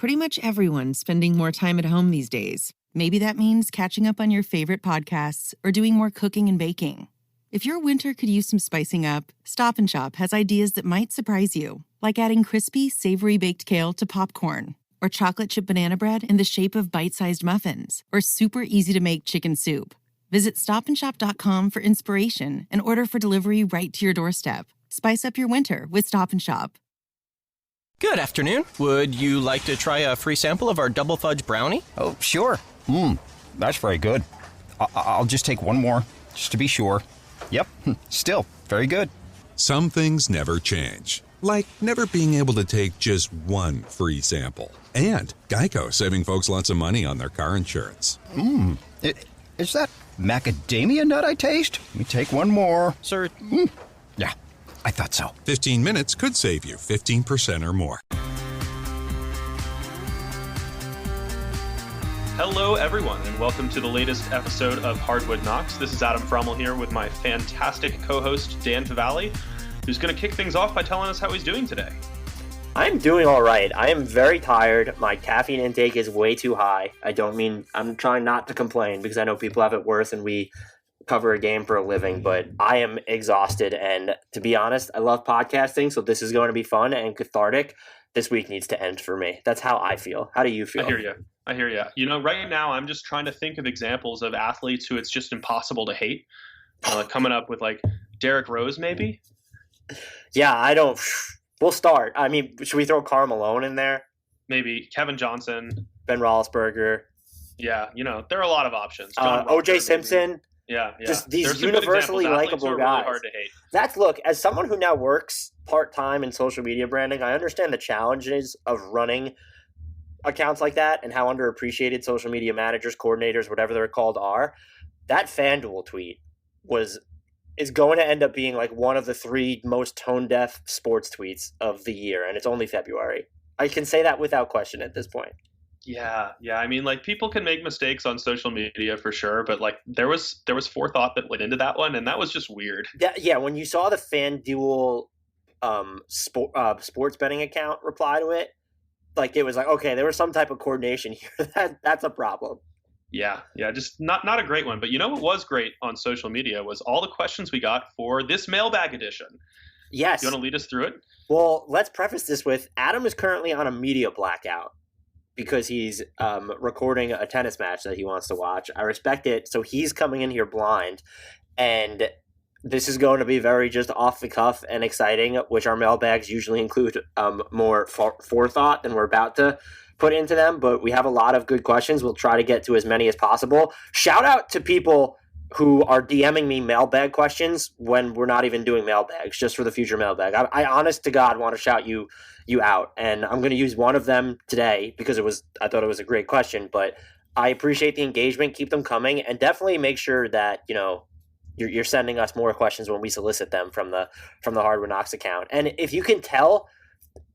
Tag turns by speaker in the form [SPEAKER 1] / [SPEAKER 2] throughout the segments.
[SPEAKER 1] Pretty much everyone's spending more time at home these days. Maybe that means catching up on your favorite podcasts or doing more cooking and baking. If your winter could use some spicing up, Stop & Shop has ideas that might surprise you, like adding crispy, savory baked kale to popcorn, or chocolate chip banana bread in the shape of bite-sized muffins, or super easy-to-make chicken soup. Visit stopandshop.com for inspiration and order for delivery right to your doorstep. Spice up your winter with Stop & Shop.
[SPEAKER 2] Good afternoon. Would you like to try a free sample of our double fudge brownie?
[SPEAKER 3] Oh, sure. That's very good. I'll just take one more, just to be sure. Yep, still very good.
[SPEAKER 4] Some things never change, like never being able to take just one free sample. And Geico saving folks lots of money on their car insurance.
[SPEAKER 3] Is that macadamia nut I taste? Let me take one more.
[SPEAKER 2] Sir,
[SPEAKER 3] Yeah, I thought so.
[SPEAKER 4] 15 minutes could save you 15% or more.
[SPEAKER 5] Hello, everyone, and welcome to the latest episode of Hardwood Knocks. This is Adam Frommel here with my fantastic co-host, Dan Favale, who's going to kick things off by telling us how he's doing today.
[SPEAKER 6] I'm doing all right. I am very tired. My caffeine intake is way too high. I'm trying not to complain because I know people have it worse and we cover a game for a living, but I am exhausted. And to be honest, I love podcasting, so this is going to be fun and cathartic. This week needs to end for me. That's how I feel. How do you feel?
[SPEAKER 5] I hear you. You know, right now I'm just trying to think of examples of athletes who it's just impossible to hate. Coming up with like Derrick Rose, maybe?
[SPEAKER 6] Yeah, we'll start. I mean, should we throw Karl Malone in there?
[SPEAKER 5] Maybe Kevin Johnson.
[SPEAKER 6] Ben Roethlisberger.
[SPEAKER 5] Yeah, you know, there are a lot of options.
[SPEAKER 6] O.J. Simpson.
[SPEAKER 5] Yeah.
[SPEAKER 6] Just these
[SPEAKER 5] There's
[SPEAKER 6] universally likable guys.
[SPEAKER 5] Really hard to hate.
[SPEAKER 6] Look, as someone who now works part-time in social media branding, I understand the challenges of running accounts like that and how underappreciated social media managers, coordinators, whatever they're called are. That FanDuel tweet is going to end up being like one of the 3 most tone-deaf sports tweets of the year, and it's only February. I can say that without question at this point.
[SPEAKER 5] Yeah. I mean, like, people can make mistakes on social media for sure, but like there was forethought that went into that one, and that was just weird.
[SPEAKER 6] Yeah. When you saw the FanDuel sports betting account reply to it, like it was like, okay, there was some type of coordination here. That's a problem.
[SPEAKER 5] Yeah, just not a great one. But you know what was great on social media was all the questions we got for this mailbag edition.
[SPEAKER 6] Yes.
[SPEAKER 5] You want to lead us through it?
[SPEAKER 6] Well, let's preface this with Adam is currently on a media blackout because he's recording a tennis match that he wants to watch. I respect it. So he's coming in here blind, and this is going to be very just off the cuff and exciting, which our mailbags usually include more forethought than we're about to put into them. But we have a lot of good questions. We'll try to get to as many as possible. Shout out to people who are DMing me mailbag questions when we're not even doing mailbags, just for the future mailbag. I honest to God want to shout you out, and I'm going to use one of them today because I thought it was a great question. But I appreciate the engagement. Keep them coming, and definitely make sure that you're sending us more questions when we solicit them from the Hardwood Knocks account. And if you can tell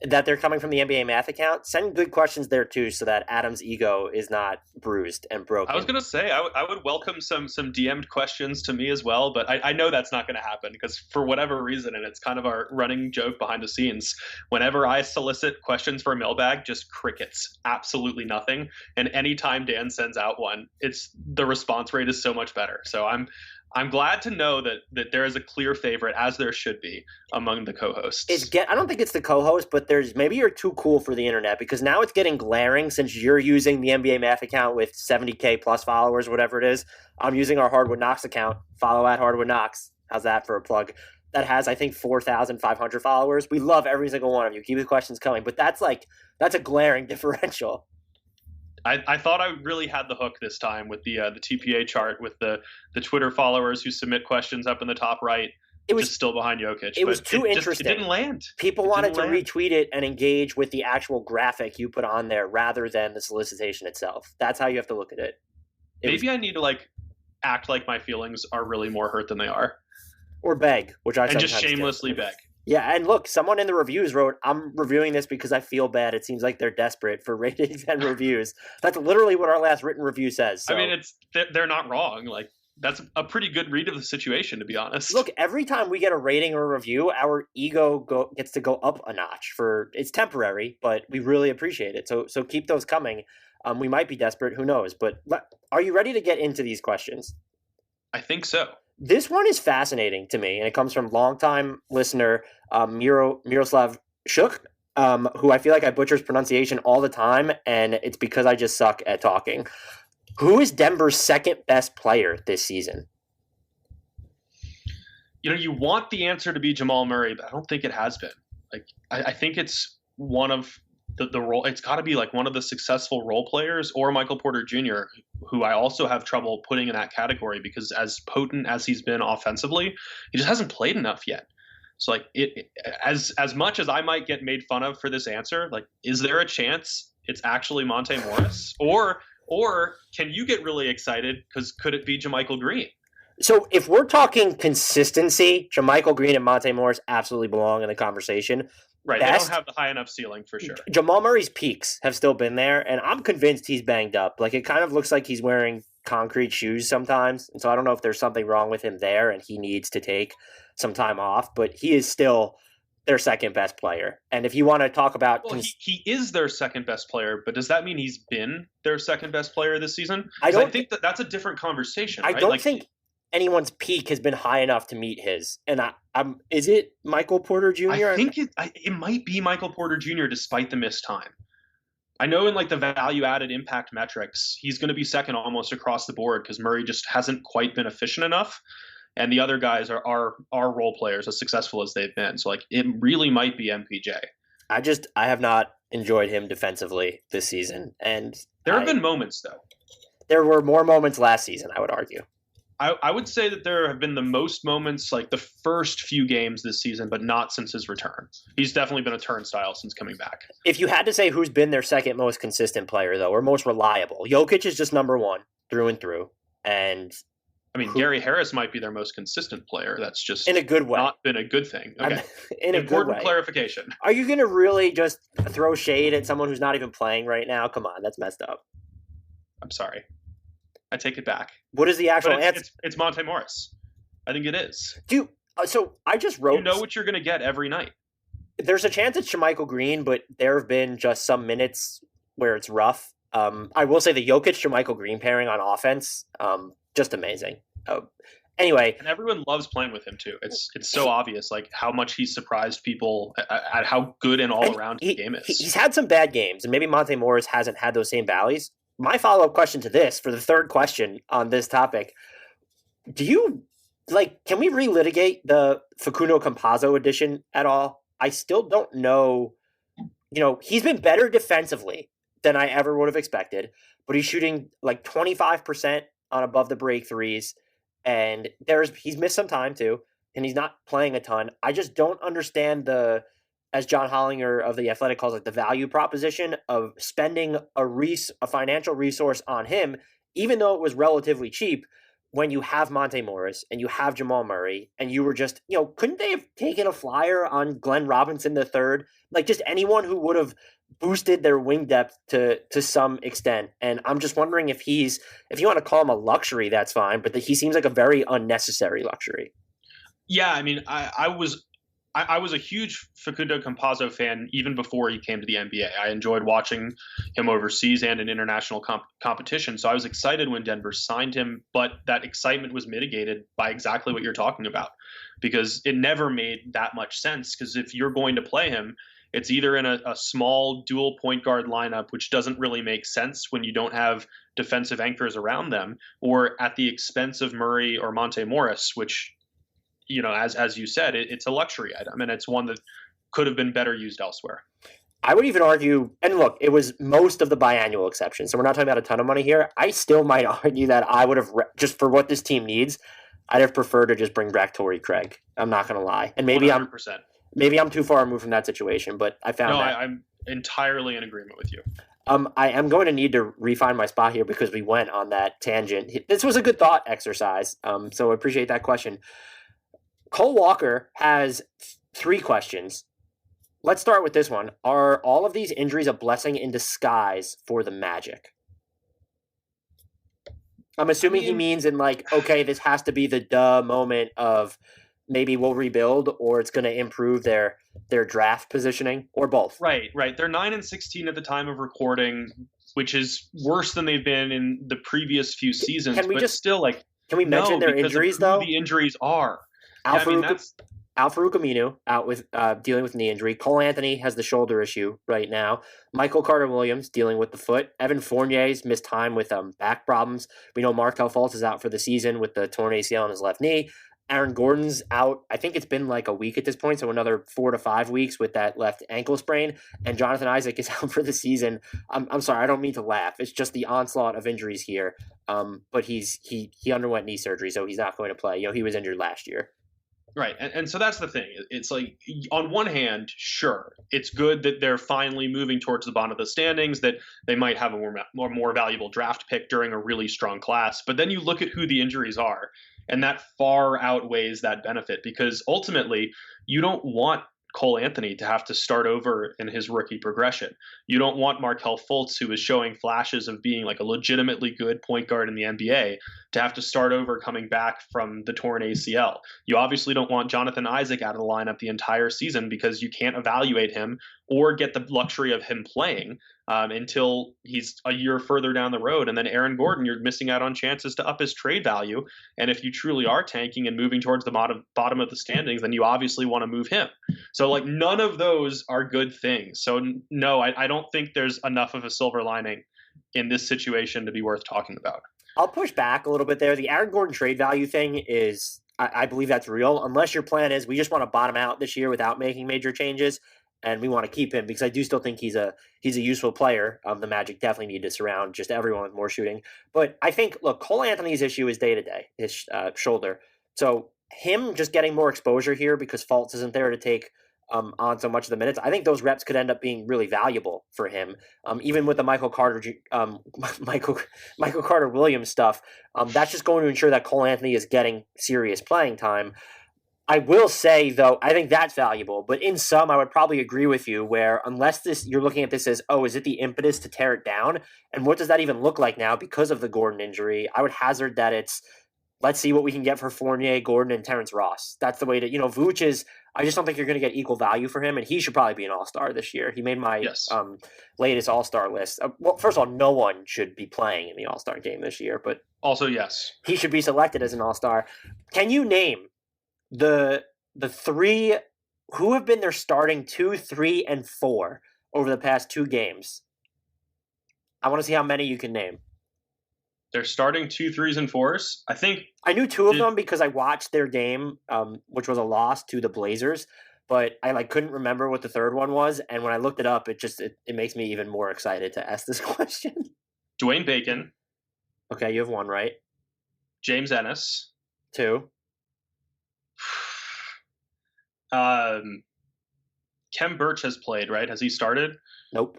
[SPEAKER 6] that they're coming from the NBA Math account, send good questions there too, so that Adam's ego is not bruised and broken.
[SPEAKER 5] I was going to say, I would welcome some DM'd questions to me as well, but I know that's not going to happen because for whatever reason, and it's kind of our running joke behind the scenes, whenever I solicit questions for a mailbag, just crickets, absolutely nothing. And anytime Dan sends out one, the response rate is so much better. So I'm glad to know that there is a clear favorite, as there should be, among the co-hosts.
[SPEAKER 6] I don't think it's the co-host, but maybe you're too cool for the internet because now it's getting glaring since you're using the NBA Math account with 70K plus followers, whatever it is. I'm using our Hardwood Knocks account. Follow at Hardwood Knocks. How's that for a plug? That has, I think, 4,500 followers. We love every single one of you. Keep the questions coming. But that's a glaring differential.
[SPEAKER 5] I thought I really had the hook this time with the TPA chart with the Twitter followers who submit questions up in the top right. It was just still behind Jokic.
[SPEAKER 6] It was too interesting.
[SPEAKER 5] It didn't land.
[SPEAKER 6] People wanted to retweet it and engage with the actual graphic you put on there rather than the solicitation itself. That's how you have to look at it.
[SPEAKER 5] Maybe I need to act like my feelings are really more hurt than they are,
[SPEAKER 6] or beg, which I sometimes
[SPEAKER 5] just shamelessly beg.
[SPEAKER 6] Yeah, and look, someone in the reviews wrote, I'm reviewing this because I feel bad. It seems like they're desperate for ratings and reviews. That's literally what our last written review says. So.
[SPEAKER 5] I mean, they're not wrong. that's a pretty good read of the situation, to be honest.
[SPEAKER 6] Look, every time we get a rating or a review, our ego gets to go up a notch. It's temporary, but we really appreciate it. So keep those coming. We might be desperate, who knows? But are you ready to get into these questions?
[SPEAKER 5] I think so.
[SPEAKER 6] This one is fascinating to me, and it comes from longtime listener Miroslav Shuk, who I feel like I butchers pronunciation all the time, and it's because I just suck at talking. Who is Denver's second best player this season?
[SPEAKER 5] You want the answer to be Jamal Murray, but I don't think it has been. Like, I think it's one of the role. It's got to be like one of the successful role players, or Michael Porter Jr., who I also have trouble putting in that category because as potent as he's been offensively, he just hasn't played enough yet. So like as much as I might get made fun of for this answer, like, is there a chance it's actually Monte Morris, or can you get really excited because could it be JaMychal Green?
[SPEAKER 6] So if we're talking consistency, JaMychal Green and Monte Morris absolutely belong in the conversation.
[SPEAKER 5] Right, they don't have the high enough ceiling for sure.
[SPEAKER 6] Jamal Murray's peaks have still been there, and I'm convinced he's banged up. Like, it kind of looks like he's wearing concrete shoes sometimes, and so I don't know if there's something wrong with him there and he needs to take some time off, but he is still their second best player. And if you want to talk about...
[SPEAKER 5] Well, he is their second best player, but does that mean he's been their second best player this season?
[SPEAKER 6] I
[SPEAKER 5] think that's a different conversation, right?
[SPEAKER 6] I don't think anyone's peak has been high enough to meet his. And is it Michael Porter Jr.?
[SPEAKER 5] I think it might be Michael Porter Jr. despite the missed time. I know in like the value-added impact metrics, he's going to be second almost across the board because Murray just hasn't quite been efficient enough. And the other guys are role players as successful as they've been. So like it really might be MPJ.
[SPEAKER 6] I have not enjoyed him defensively this season. And
[SPEAKER 5] there have been moments though.
[SPEAKER 6] There were more moments last season, I would argue.
[SPEAKER 5] I would say that there have been the most moments like the first few games this season, but not since his return. He's definitely been a turnstile since coming back.
[SPEAKER 6] If you had to say who's been their second most consistent player, though, or most reliable, Jokic is just number one through and through. And
[SPEAKER 5] I mean, Gary Harris might be their most consistent player. That's just
[SPEAKER 6] in a good way.
[SPEAKER 5] Not been a good thing. Okay.
[SPEAKER 6] In a
[SPEAKER 5] important
[SPEAKER 6] good way.
[SPEAKER 5] Clarification.
[SPEAKER 6] Are you going to really just throw shade at someone who's not even playing right now? Come on, that's messed up.
[SPEAKER 5] I'm sorry. I take it back.
[SPEAKER 6] What is the actual answer?
[SPEAKER 5] It's Monte Morris. I think it is.
[SPEAKER 6] So I just wrote...
[SPEAKER 5] You know what you're going to get every night.
[SPEAKER 6] There's a chance it's JaMychal Green, but there have been just some minutes where it's rough. I will say the Jokic-JaMychal Green pairing on offense, just amazing. Anyway.
[SPEAKER 5] And everyone loves playing with him, too. It's so obvious, like, how much he's surprised people at how good and all-around his game is.
[SPEAKER 6] He's had some bad games, and maybe Monte Morris hasn't had those same valleys. My follow-up question to this, for the third question on this topic, can we relitigate the Facundo Campazzo edition at all? I still don't know. He's been better defensively than I ever would have expected, but he's shooting like 25% on above the break threes, and he's missed some time too, and he's not playing a ton. I just don't understand as John Hollinger of The Athletic calls it, the value proposition of spending a financial resource on him, even though it was relatively cheap, when you have Monte Morris and you have Jamal Murray, and you were just, couldn't they have taken a flyer on Glenn Robinson III? Like, just anyone who would have boosted their wing depth to some extent. And I'm just wondering if you want to call him a luxury, that's fine, but he seems like a very unnecessary luxury.
[SPEAKER 5] Yeah, I mean, I was a huge Facundo Campazzo fan even before he came to the NBA. I enjoyed watching him overseas and in international competition. So I was excited when Denver signed him, but that excitement was mitigated by exactly what you're talking about, because it never made that much sense. Because if you're going to play him, it's either in a small dual point guard lineup, which doesn't really make sense when you don't have defensive anchors around them, or at the expense of Murray or Monte Morris, which, as you said, it's a luxury item, and it's one that could have been better used elsewhere.
[SPEAKER 6] I would even argue, and look, it was most of the biannual exception, so we're not talking about a ton of money here. I still might argue that I would have, just for what this team needs, I'd have preferred to just bring back Torrey Craig. I'm not going to lie. And maybe
[SPEAKER 5] 100%.
[SPEAKER 6] Maybe I'm too far removed from that situation, but I found that.
[SPEAKER 5] I'm entirely in agreement with you.
[SPEAKER 6] I am going to need to refine my spot here because we went on that tangent. This was a good thought exercise, so I appreciate that question. Cole Walker has 3 questions. Let's start with this one. Are all of these injuries a blessing in disguise for the Magic? I'm assuming he means in like, okay, this has to be the duh moment of maybe we'll rebuild, or it's going to improve their draft positioning, or both.
[SPEAKER 5] Right. They're 9-16 at the time of recording, which is worse than they've been in the previous few seasons. Can we mention their injuries though? The injuries are.
[SPEAKER 6] Al-Farouq Aminu out with dealing with knee injury. Cole Anthony has the shoulder issue right now. Michael Carter-Williams dealing with the foot. Evan Fournier's missed time with back problems. We know Markelle Fultz is out for the season with the torn ACL in his left knee. Aaron Gordon's out. I think it's been like a week at this point, so another 4 to 5 weeks with that left ankle sprain. And Jonathan Isaac is out for the season. I'm sorry, I don't mean to laugh. It's just the onslaught of injuries here. But he underwent knee surgery, so he's not going to play. He was injured last year.
[SPEAKER 5] Right. And so that's the thing. It's like, on one hand, sure, it's good that they're finally moving towards the bottom of the standings, that they might have a more valuable draft pick during a really strong class. But then you look at who the injuries are, and that far outweighs that benefit, because ultimately you don't want Cole Anthony to have to start over in his rookie progression. You don't want Markelle Fultz, who is showing flashes of being like a legitimately good point guard in the NBA, to have to start over coming back from the torn ACL. You obviously don't want Jonathan Isaac out of the lineup the entire season, because you can't evaluate him or get the luxury of him playing until he's a year further down the road. And then Aaron Gordon, you're missing out on chances to up his trade value. And if you truly are tanking and moving towards the bottom of the standings, then you obviously want to move him. So like, none of those are good things. So no, I don't think there's enough of a silver lining in this situation to be worth talking about.
[SPEAKER 6] I'll push back a little bit there. The Aaron Gordon trade value thing is, I believe that's real, unless your plan is we just want to bottom out this year without making major changes, and we want to keep him, because I do still think he's a useful player. The Magic definitely need to surround just everyone with more shooting. But I think, look, Cole Anthony's issue is day-to-day, his shoulder. So him just getting more exposure here because Fultz isn't there to take on so much of the minutes, I think those reps could end up being really valuable for him. Even with the Michael Carter Williams stuff, that's just going to ensure that Cole Anthony is getting serious playing time. I will say, though, I think that's valuable, but in sum, I would probably agree with you where unless you're looking at this as, oh, is it the impetus to tear it down? And what does that even look like now because of the Gordon injury? I would hazard that it's, let's see what we can get for Fournier, Gordon, and Terrence Ross. That's the way to, Vooch is, I just don't think you're going to get equal value for him, and he should probably be an all-star this year. He made my latest all-star list. Well, first of all, no one should be playing in the all-star game this year, but
[SPEAKER 5] also, yes,
[SPEAKER 6] he should be selected as an all-star. Can you name the three who have been their starting 2, 3, and 4 over the past 2 games? I want to see how many you can name.
[SPEAKER 5] They're starting 2, 3s, and 4s. I think
[SPEAKER 6] I knew 2 of them because I watched their game, which was a loss to the Blazers, but I couldn't remember what the third one was. And when I looked it up, it makes me even more excited to ask this question.
[SPEAKER 5] Dwayne Bacon.
[SPEAKER 6] Okay, you have 1 right.
[SPEAKER 5] James Ennis.
[SPEAKER 6] 2.
[SPEAKER 5] Khem Birch has played, right? Has he started?
[SPEAKER 6] Nope.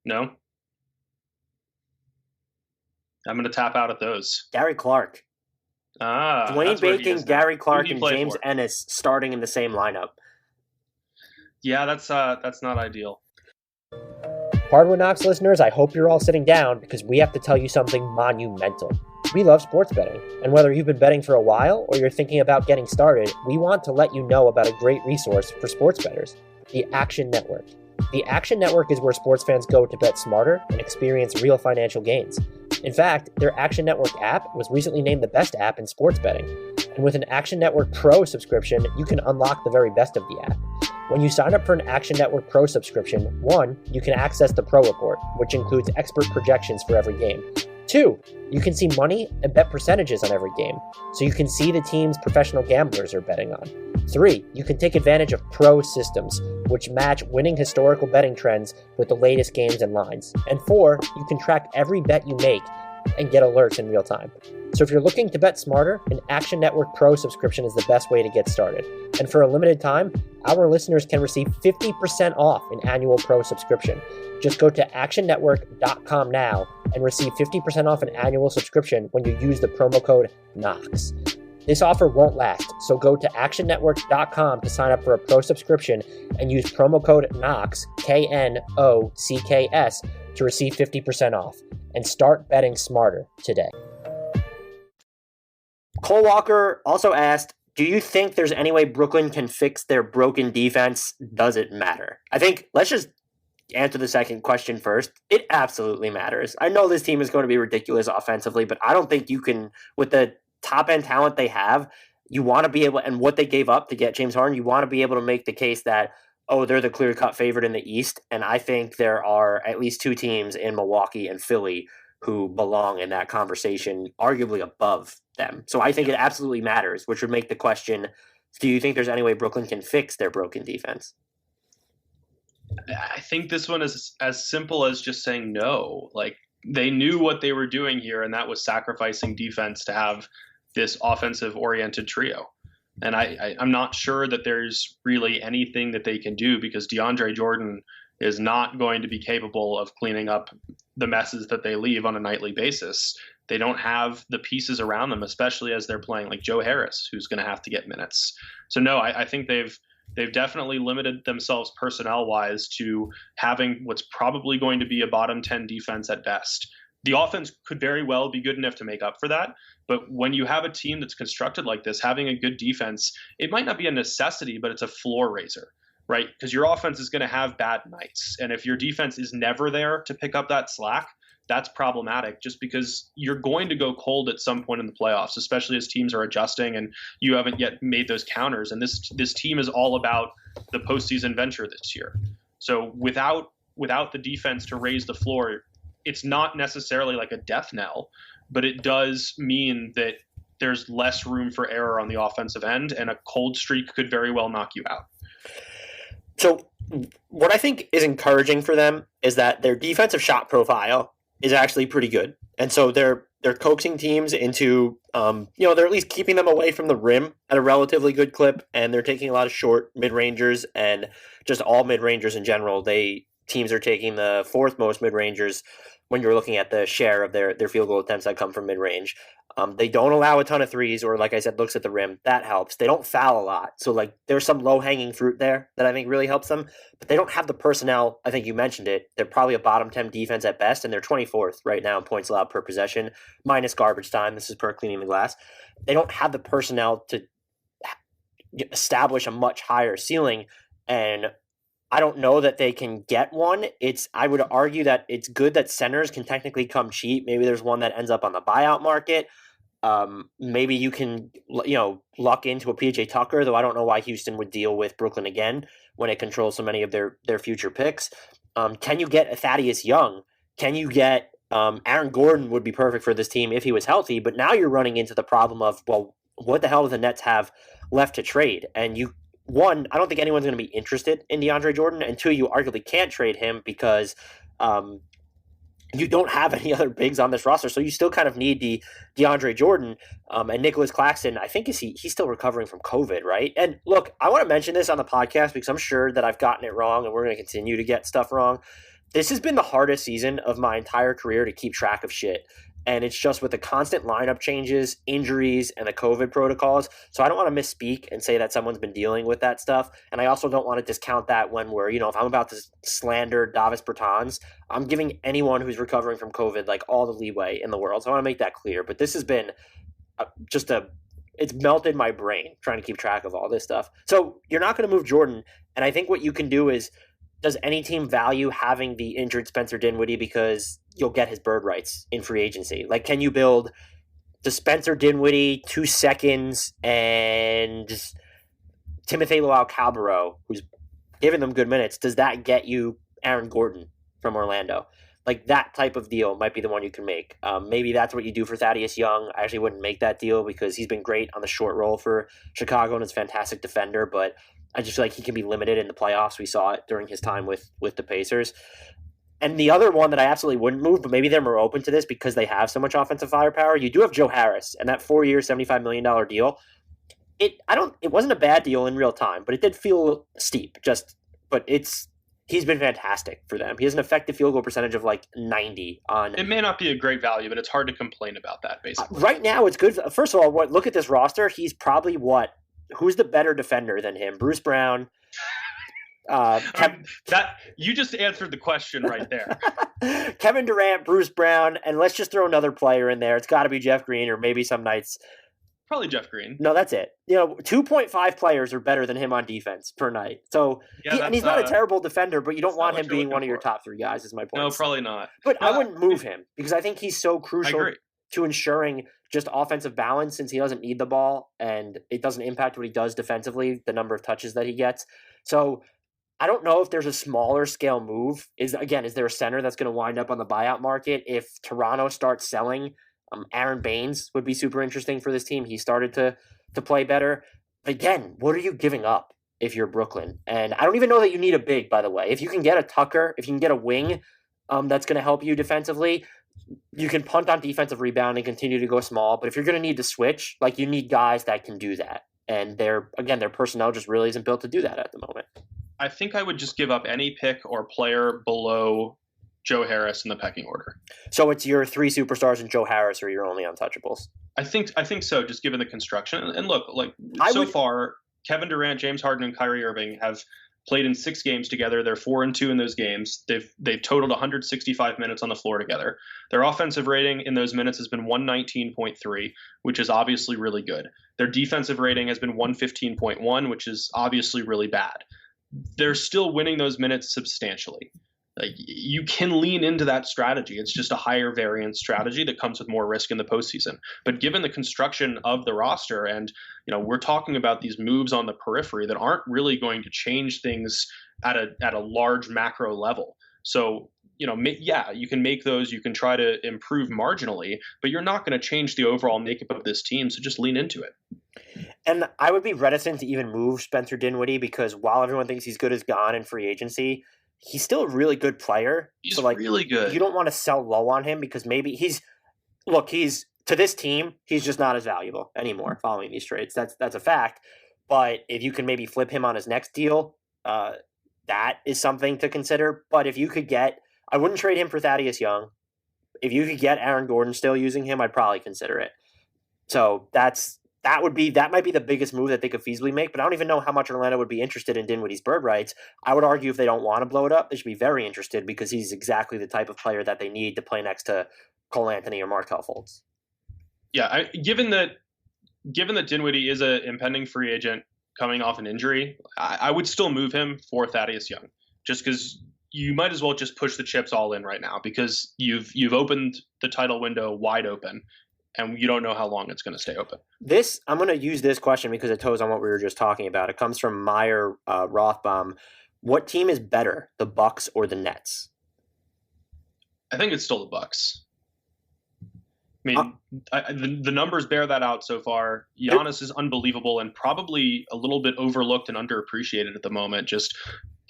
[SPEAKER 5] No? I'm going to tap out at those.
[SPEAKER 6] Gary Clark. Dwayne Bacon, Gary Clark, and James Ennis starting in the same lineup.
[SPEAKER 5] Yeah, that's not ideal.
[SPEAKER 6] Hardwood Knocks listeners, I hope you're all sitting down because we have to tell you something monumental. We love sports betting, and whether you've been betting for a while or you're thinking about getting started, we want to let you know about a great resource for sports bettors, the Action Network. The Action Network is where sports fans go to bet smarter and experience real financial gains. In fact, their Action Network app was recently named the best app in sports betting. And with an Action Network Pro subscription, you can unlock the very best of the app. When you sign up for an Action Network Pro subscription, 1, you can access the Pro Report, which includes expert projections for every game. 2, you can see money and bet percentages on every game, so you can see the teams professional gamblers are betting on. 3, you can take advantage of pro systems, which match winning historical betting trends with the latest games and lines. And 4, you can track every bet you make and get alerts in real time. So if you're looking to bet smarter, an Action Network Pro subscription is the best way to get started. And for a limited time, our listeners can receive 50% off an annual Pro subscription. Just go to actionnetwork.com now and receive 50% off an annual subscription when you use the promo code KNOX. This offer won't last, so go to actionnetwork.com to sign up for a Pro subscription and use promo code KNOX, KNOCKS, to receive 50% off. And start betting smarter today. Cole Walker also asked, do you think there's any way Brooklyn can fix their broken defense? Does it matter? I think let's just answer the second question first. It absolutely matters. I know this team is going to be ridiculous offensively, but I don't think you can, with the top end talent they have, you want to be able, and what they gave up to get James Harden, you want to be able to make the case that, oh, they're the clear-cut favorite in the East, and I think there are at least two teams in Milwaukee and Philly who belong in that conversation, arguably above them. So I think it absolutely matters, which would make the question, do you think there's any way Brooklyn can fix their broken defense?
[SPEAKER 5] I think this one is as simple as just saying no. Like, they knew what they were doing here, and that was sacrificing defense to have this offensive-oriented trio. And I'm not sure that there's really anything that they can do, because DeAndre Jordan is not going to be capable of cleaning up the messes that they leave on a nightly basis. They don't have the pieces around them, especially as they're playing like Joe Harris, who's going to have to get minutes. So no, I think they've definitely limited themselves personnel-wise to having what's probably going to be a bottom 10 defense at best. The offense could very well be good enough to make up for that, but when you have a team that's constructed like this, having a good defense, it might not be a necessity, but it's a floor raiser, right? Because your offense is going to have bad nights, and if your defense is never there to pick up that slack, that's problematic, just because you're going to go cold at some point in the playoffs, especially as teams are adjusting and you haven't yet made those counters. And this team is all about the postseason venture this year. So without the defense to raise the floor, it's not necessarily like a death knell, but it does mean that there's less room for error on the offensive end, and a cold streak could very well knock you out.
[SPEAKER 6] So what I think is encouraging for them is that their defensive shot profile is actually pretty good. And so they're coaxing teams into, they're at least keeping them away from the rim at a relatively good clip, and they're taking a lot of short mid-rangers and just all mid-rangers in general. Teams are taking the fourth most mid-rangers when you're looking at the share of their field goal attempts that come from mid-range. They don't allow a ton of threes, or like I said, looks at the rim. That helps. They don't foul a lot. So like there's some low-hanging fruit there that I think really helps them. But they don't have the personnel. I think you mentioned it. They're probably a bottom 10 defense at best, and they're 24th right now in points allowed per possession, minus garbage time. This is per cleaning the glass. They don't have the personnel to establish a much higher ceiling, and I don't know that they can get one. I would argue that it's good that centers can technically come cheap. Maybe there's one that ends up on the buyout market. Maybe you can, luck into a PJ Tucker, though I don't know why Houston would deal with Brooklyn again when it controls so many of their future picks. Can you get a Thaddeus Young? Can you get Aaron Gordon would be perfect for this team if he was healthy, but now you're running into the problem of, well, what the hell do the Nets have left to trade? And one, I don't think anyone's going to be interested in DeAndre Jordan, and two, you arguably can't trade him because you don't have any other bigs on this roster, so you still kind of need the DeAndre Jordan. And Nicholas Claxton, I think he's still recovering from COVID, right? And look, I want to mention this on the podcast because I'm sure that I've gotten it wrong, and we're going to continue to get stuff wrong. This has been the hardest season of my entire career to keep track of shit. And it's just with the constant lineup changes, injuries, and the COVID protocols. So I don't want to misspeak and say that someone's been dealing with that stuff. And I also don't want to discount that when we're, if I'm about to slander Davis Bertans, I'm giving anyone who's recovering from COVID like all the leeway in the world. So I want to make that clear. But this has been it's melted my brain trying to keep track of all this stuff. So you're not going to move Jordan. And I think what you can do is, does any team value having the injured Spencer Dinwiddie because you'll get his bird rights in free agency? Like, can you build the Spencer Dinwiddie 2 seconds and Timothy Luau-Cabarrot, who's giving them good minutes? Does that get you Aaron Gordon from Orlando? Like, that type of deal might be the one you can make. Maybe that's what you do for Thaddeus Young. I actually wouldn't make that deal because he's been great on the short roll for Chicago and is a fantastic defender, but I just feel like he can be limited in the playoffs. We saw it during his time with the Pacers. And the other one that I absolutely wouldn't move, but maybe they're more open to this because they have so much offensive firepower, you do have Joe Harris, and that 4-year, $75 million deal. It wasn't a bad deal in real time, but it did feel steep. He's been fantastic for them. he has an effective field goal percentage of like 90 on.
[SPEAKER 5] It may not be a great value, but it's hard to complain about that, basically.
[SPEAKER 6] Right now, it's good. First of all, look at this roster. He's probably who's the better defender than him? Bruce Brown.
[SPEAKER 5] That you just answered the question right there.
[SPEAKER 6] Kevin Durant, Bruce Brown, and let's just throw another player in there. It's got to be Jeff Green, or maybe some nights
[SPEAKER 5] Probably Jeff Green.
[SPEAKER 6] No, that's it. 2.5 players are better than him on defense per night. So, and he's not a terrible defender, but you don't want him being one of your top 3 guys, is my point.
[SPEAKER 5] No, probably not.
[SPEAKER 6] But I wouldn't move him because I think he's so crucial to ensuring just offensive balance, since he doesn't need the ball and it doesn't impact what he does defensively, the number of touches that he gets. So I don't know if there's a smaller scale move. Is there a center that's going to wind up on the buyout market? If Toronto starts selling, Aaron Baines would be super interesting for this team. He started to play better. But again, what are you giving up if you're Brooklyn? And I don't even know that you need a big, by the way. If you can get a Tucker, if you can get a wing that's going to help you defensively, you can punt on defensive rebound and continue to go small. But if you're going to need to switch, like, you need guys that can do that. And their personnel just really isn't built to do that at the moment.
[SPEAKER 5] I think I would just give up any pick or player below Joe Harris in the pecking order.
[SPEAKER 6] So it's your 3 superstars and Joe Harris are your only untouchables.
[SPEAKER 5] I think so, just given the construction. And look, far, Kevin Durant, James Harden, and Kyrie Irving have played in 6 games together. They're 4-2 in those games. They've totaled 165 minutes on the floor together. Their offensive rating in those minutes has been 119.3, which is obviously really good. Their defensive rating has been 115.1, which is obviously really bad. They're still winning those minutes substantially. Like, you can lean into that strategy. It's just a higher variance strategy that comes with more risk in the postseason. But given the construction of the roster, and we're talking about these moves on the periphery that aren't really going to change things at a large macro level. So, you can make those, you can try to improve marginally, but you're not going to change the overall makeup of this team. So just lean into it.
[SPEAKER 6] And I would be reticent to even move Spencer Dinwiddie because while everyone thinks he's good as gone in free agency, he's still a really good player.
[SPEAKER 5] He's really good.
[SPEAKER 6] You don't want to sell low on him because maybe he's to this team, he's just not as valuable anymore following these trades. That's a fact. But if you can maybe flip him on his next deal, that is something to consider. But if you could I wouldn't trade him for Thaddeus Young. If you could get Aaron Gordon still using him, I'd probably consider it. So that might be the biggest move that they could feasibly make, but I don't even know how much Orlando would be interested in Dinwiddie's bird rights. I would argue if they don't want to blow it up, they should be very interested because he's exactly the type of player that they need to play next to Cole Anthony or Markelle Fultz.
[SPEAKER 5] Yeah, given that Dinwiddie is an impending free agent coming off an injury, I would still move him for Thaddeus Young, just because you might as well just push the chips all in right now because you've opened the title window wide open. And you don't know how long it's going to stay open.
[SPEAKER 6] I'm going to use this question because it toes on what we were just talking about. It comes from Meyer Rothbaum. What team is better, the Bucks or the Nets?
[SPEAKER 5] I think it's still the Bucks. I mean, the numbers bear that out so far. Giannis is unbelievable and probably a little bit overlooked and underappreciated at the moment. Just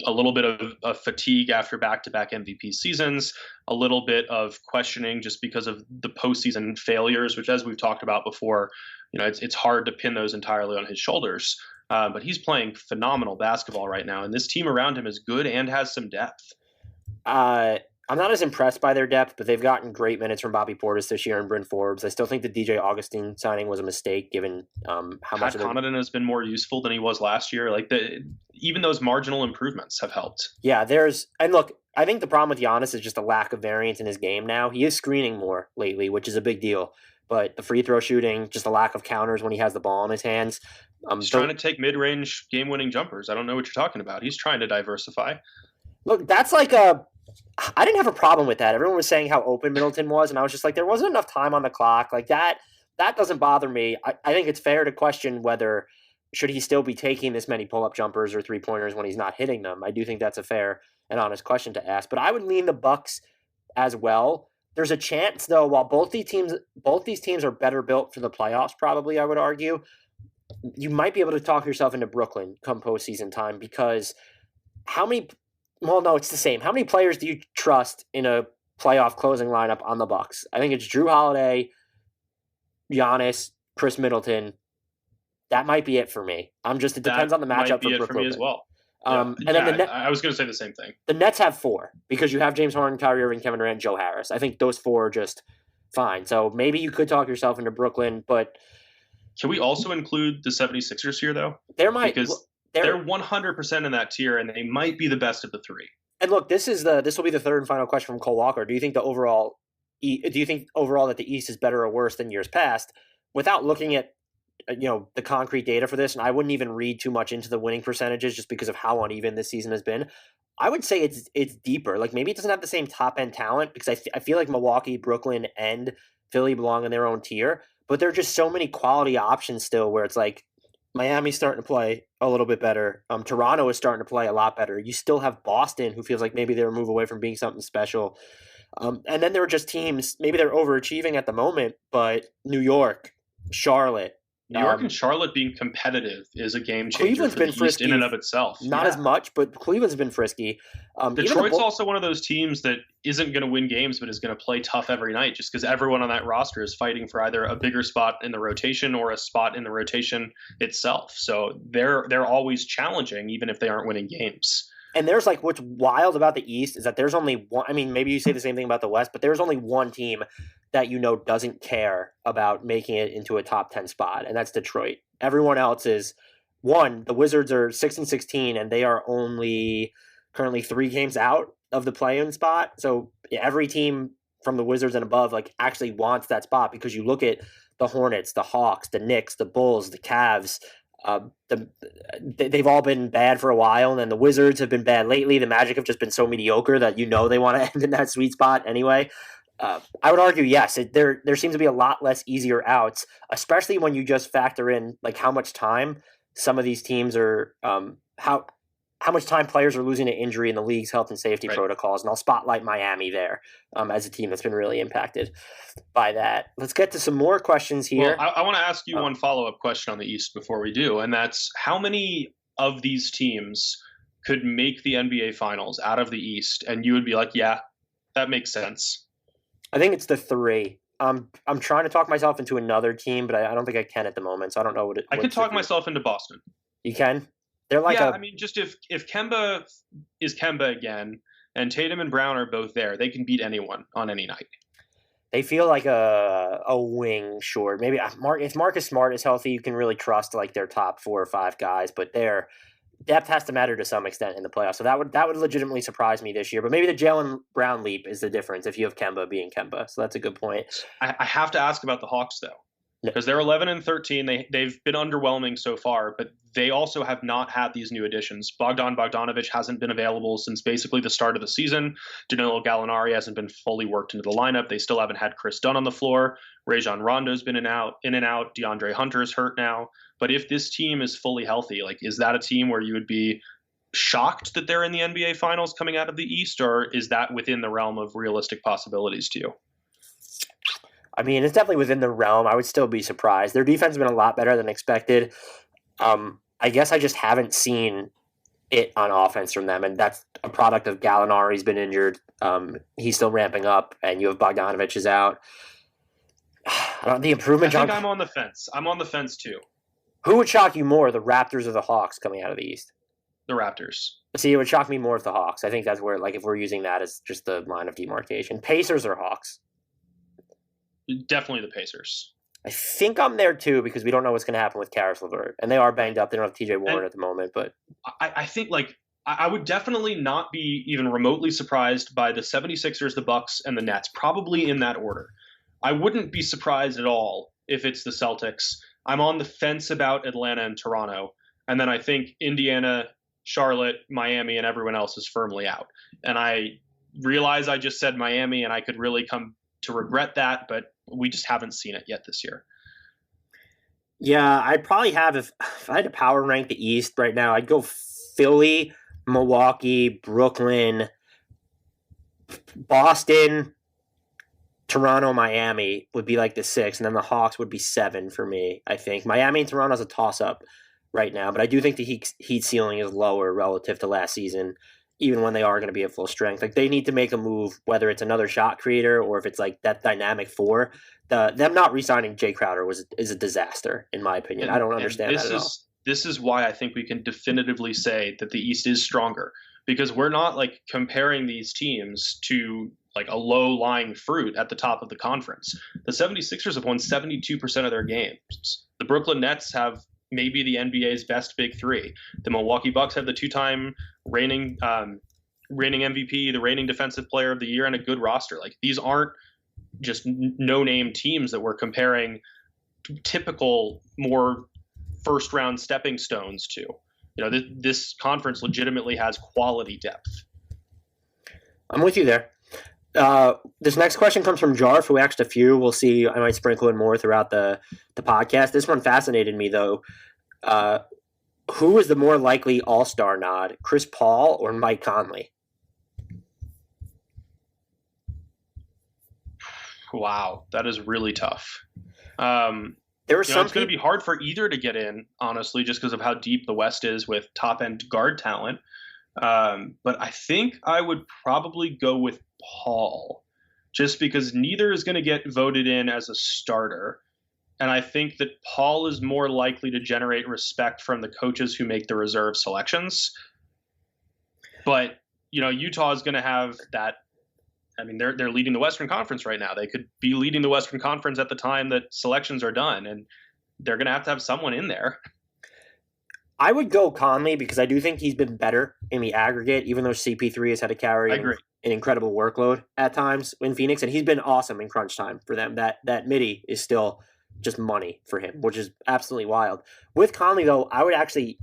[SPEAKER 5] a little bit of fatigue after back-to-back MVP seasons, a little bit of questioning just because of the postseason failures, which, as we've talked about before, it's hard to pin those entirely on his shoulders. But he's playing phenomenal basketball right now, and this team around him is good and has some depth.
[SPEAKER 6] I'm not as impressed by their depth, but they've gotten great minutes from Bobby Portis this year and Bryn Forbes. I still think the DJ Augustine signing was a mistake given how much
[SPEAKER 5] Pat Connaughton has been more useful than he was last year. Even those marginal improvements have helped.
[SPEAKER 6] Yeah, and look, I think the problem with Giannis is just a lack of variance in his game now. He is screening more lately, which is a big deal. But the free throw shooting, just a lack of counters when he has the ball in his hands.
[SPEAKER 5] He's trying to take mid-range game-winning jumpers. I don't know what you're talking about. He's trying to diversify.
[SPEAKER 6] Look, that's I didn't have a problem with that. Everyone was saying how open Middleton was, and I was just like, there wasn't enough time on the clock. Like that doesn't bother me. I think it's fair to question whether should he still be taking this many pull-up jumpers or three-pointers when he's not hitting them. I do think that's a fair and honest question to ask. But I would lean the Bucks as well. There's a chance, though, while both these teams are better built for the playoffs, probably, I would argue, you might be able to talk yourself into Brooklyn come postseason time because it's the same. How many players do you trust in a playoff closing lineup on the Bucks? I think it's Jrue Holiday, Giannis, Chris Middleton. That might be it for me. It depends on the matchup for Brooklyn.
[SPEAKER 5] For me as well. I was going to say the same thing.
[SPEAKER 6] The Nets have 4 because you have James Harden, Kyrie Irving, Kevin Durant, Joe Harris. I think those 4 are just fine. So maybe you could talk yourself into Brooklyn, but
[SPEAKER 5] can we also include the 76ers here, though?
[SPEAKER 6] They're
[SPEAKER 5] 100% in that tier, and they might be the best of the 3.
[SPEAKER 6] And look, this will be the third and final question from Cole Walker. Do you think overall that the East is better or worse than years past? Without looking at the concrete data for this, and I wouldn't even read too much into the winning percentages just because of how uneven this season has been. I would say it's deeper. Like maybe it doesn't have the same top end talent because I feel like Milwaukee, Brooklyn, and Philly belong in their own tier, but there are just so many quality options still where it's like Miami's starting to play a little bit better. Toronto is starting to play a lot better. You still have Boston, who feels like maybe they're a move away from being something special. And then there are just teams, maybe they're overachieving at the moment, but New York, Charlotte.
[SPEAKER 5] New York and Charlotte being competitive is a game changer
[SPEAKER 6] Cleveland's
[SPEAKER 5] for the
[SPEAKER 6] been frisky
[SPEAKER 5] East in and of itself.
[SPEAKER 6] Not as much, but Cleveland's been frisky.
[SPEAKER 5] Detroit's also one of those teams that isn't going to win games, but is going to play tough every night just because everyone on that roster is fighting for either a bigger spot in the rotation or a spot in the rotation itself. So they're always challenging, even if they aren't winning games.
[SPEAKER 6] And there's like what's wild about the East is that there's only one. I mean, maybe you say the same thing about the West, but there's only one team that doesn't care about making it into a top 10 spot, and that's Detroit. Everyone else is one. The Wizards are 6-16, and they are only currently 3 games out of the play-in spot. So every team from the Wizards and above like actually wants that spot because you look at the Hornets, the Hawks, the Knicks, the Bulls, the Cavs. They've all been bad for a while, and then the Wizards have been bad lately. The Magic have just been so mediocre that they want to end in that sweet spot anyway. I would argue, yes, there seems to be a lot less easier outs, especially when you just factor in like how much time some of these teams are, how much time players are losing to injury in the league's health and safety protocols. And I'll spotlight Miami there as a team that's been really impacted by that. Let's get to some more questions here.
[SPEAKER 5] Well, I want to ask you one follow-up question on the East before we do, and that's how many of these teams could make the NBA Finals out of the East, and you would be like, yeah, that makes sense?
[SPEAKER 6] I think it's the 3. I'm trying to talk myself into another team, but I don't think I can at the moment, so I don't know what it.
[SPEAKER 5] I could talk myself into Boston.
[SPEAKER 6] You can? They're like
[SPEAKER 5] I mean, just if Kemba is Kemba again, and Tatum and Brown are both there, they can beat anyone on any night.
[SPEAKER 6] They feel like a wing short. Maybe if Marcus Smart is healthy, you can really trust like their top 4 or 5 guys, but their depth has to matter to some extent in the playoffs. So that would legitimately surprise me this year. But maybe the Jaylen Brown leap is the difference if you have Kemba being Kemba. So that's a good point.
[SPEAKER 5] I have to ask about the Hawks though. Because they're 11-13, they've been underwhelming so far, but they also have not had these new additions. Bogdanovich hasn't been available since basically the start of the season. Danilo Gallinari hasn't been fully worked into the lineup. They still haven't had Chris Dunn on the floor. Rajon Rondo's been in and out. DeAndre Hunter's hurt now. But if this team is fully healthy, like is that a team where you would be shocked that they're in the NBA Finals coming out of the East, or is that within the realm of realistic possibilities to you?
[SPEAKER 6] I mean, it's definitely within the realm. I would still be surprised. Their defense has been a lot better than expected. I guess I just haven't seen it on offense from them, and that's a product of Gallinari's been injured. He's still ramping up, and you have Bogdanovich is out. The improvement.
[SPEAKER 5] I think I'm on the fence. I'm on the fence too.
[SPEAKER 6] Who would shock you more, the Raptors or the Hawks coming out of the East?
[SPEAKER 5] The Raptors.
[SPEAKER 6] See, it would shock me more if the Hawks. I think that's where, like, if we're using that as just the line of demarcation. Pacers or Hawks?
[SPEAKER 5] Definitely the Pacers.
[SPEAKER 6] I think I'm there too because we don't know what's going to happen with Karis LeVert, and they are banged up. They don't have TJ Warren at the moment, but
[SPEAKER 5] I think I would definitely not be even remotely surprised by the 76ers, the Bucks, and the Nets, probably in that order. I wouldn't be surprised at all if it's the Celtics. I'm on the fence about Atlanta and Toronto, and then I think Indiana, Charlotte, Miami, and everyone else is firmly out. And I realize I just said Miami, and I could really come to regret that, but we just haven't seen it yet this year.
[SPEAKER 6] Yeah, I'd probably have, if I had to power rank the East right now, I'd go Philly, Milwaukee, Brooklyn, Boston, Toronto, Miami would be like the 6, and then the Hawks would be 7 for me, I think. Miami and Toronto's a toss-up right now, but I do think the Heat ceiling is lower relative to last season, even when they are going to be at full strength. Like, they need to make a move, whether it's another shot creator or if it's like that dynamic 4. Them not re-signing Jay Crowder is a disaster, in my opinion. I don't understand that at all.
[SPEAKER 5] This is why I think we can definitively say that the East is stronger, because we're not like comparing these teams to like a low-lying fruit at the top of the conference. The 76ers have won 72% of their games. The Brooklyn Nets have maybe the NBA's best big 3. The Milwaukee Bucks have the 2-time reigning MVP, the reigning defensive player of the year, and a good roster. Like, these aren't just no-name teams that we're comparing typical, more first round stepping stones to. This conference legitimately has quality depth.
[SPEAKER 6] I'm with you there. This next question comes from Jarf, who asked a few. We'll see. I might sprinkle in more throughout the podcast. This one fascinated me, though. Who is the more likely all-star nod, Chris Paul or Mike Conley?
[SPEAKER 5] Wow, that is really tough. It's going to be hard for either to get in, honestly, just because of how deep the West is with top-end guard talent. But I think I would probably go with Paul, just because neither is going to get voted in as a starter. And I think that Paul is more likely to generate respect from the coaches who make the reserve selections. But, Utah is going to have that. I mean, they're leading the Western Conference right now. They could be leading the Western Conference at the time that selections are done, and they're going to have someone in there.
[SPEAKER 6] I would go Conley because I do think he's been better in the aggregate, even though CP3 has had to carry an incredible workload at times in Phoenix, and he's been awesome in crunch time for them. That midi is still just money for him, which is absolutely wild. With Conley, though, I would actually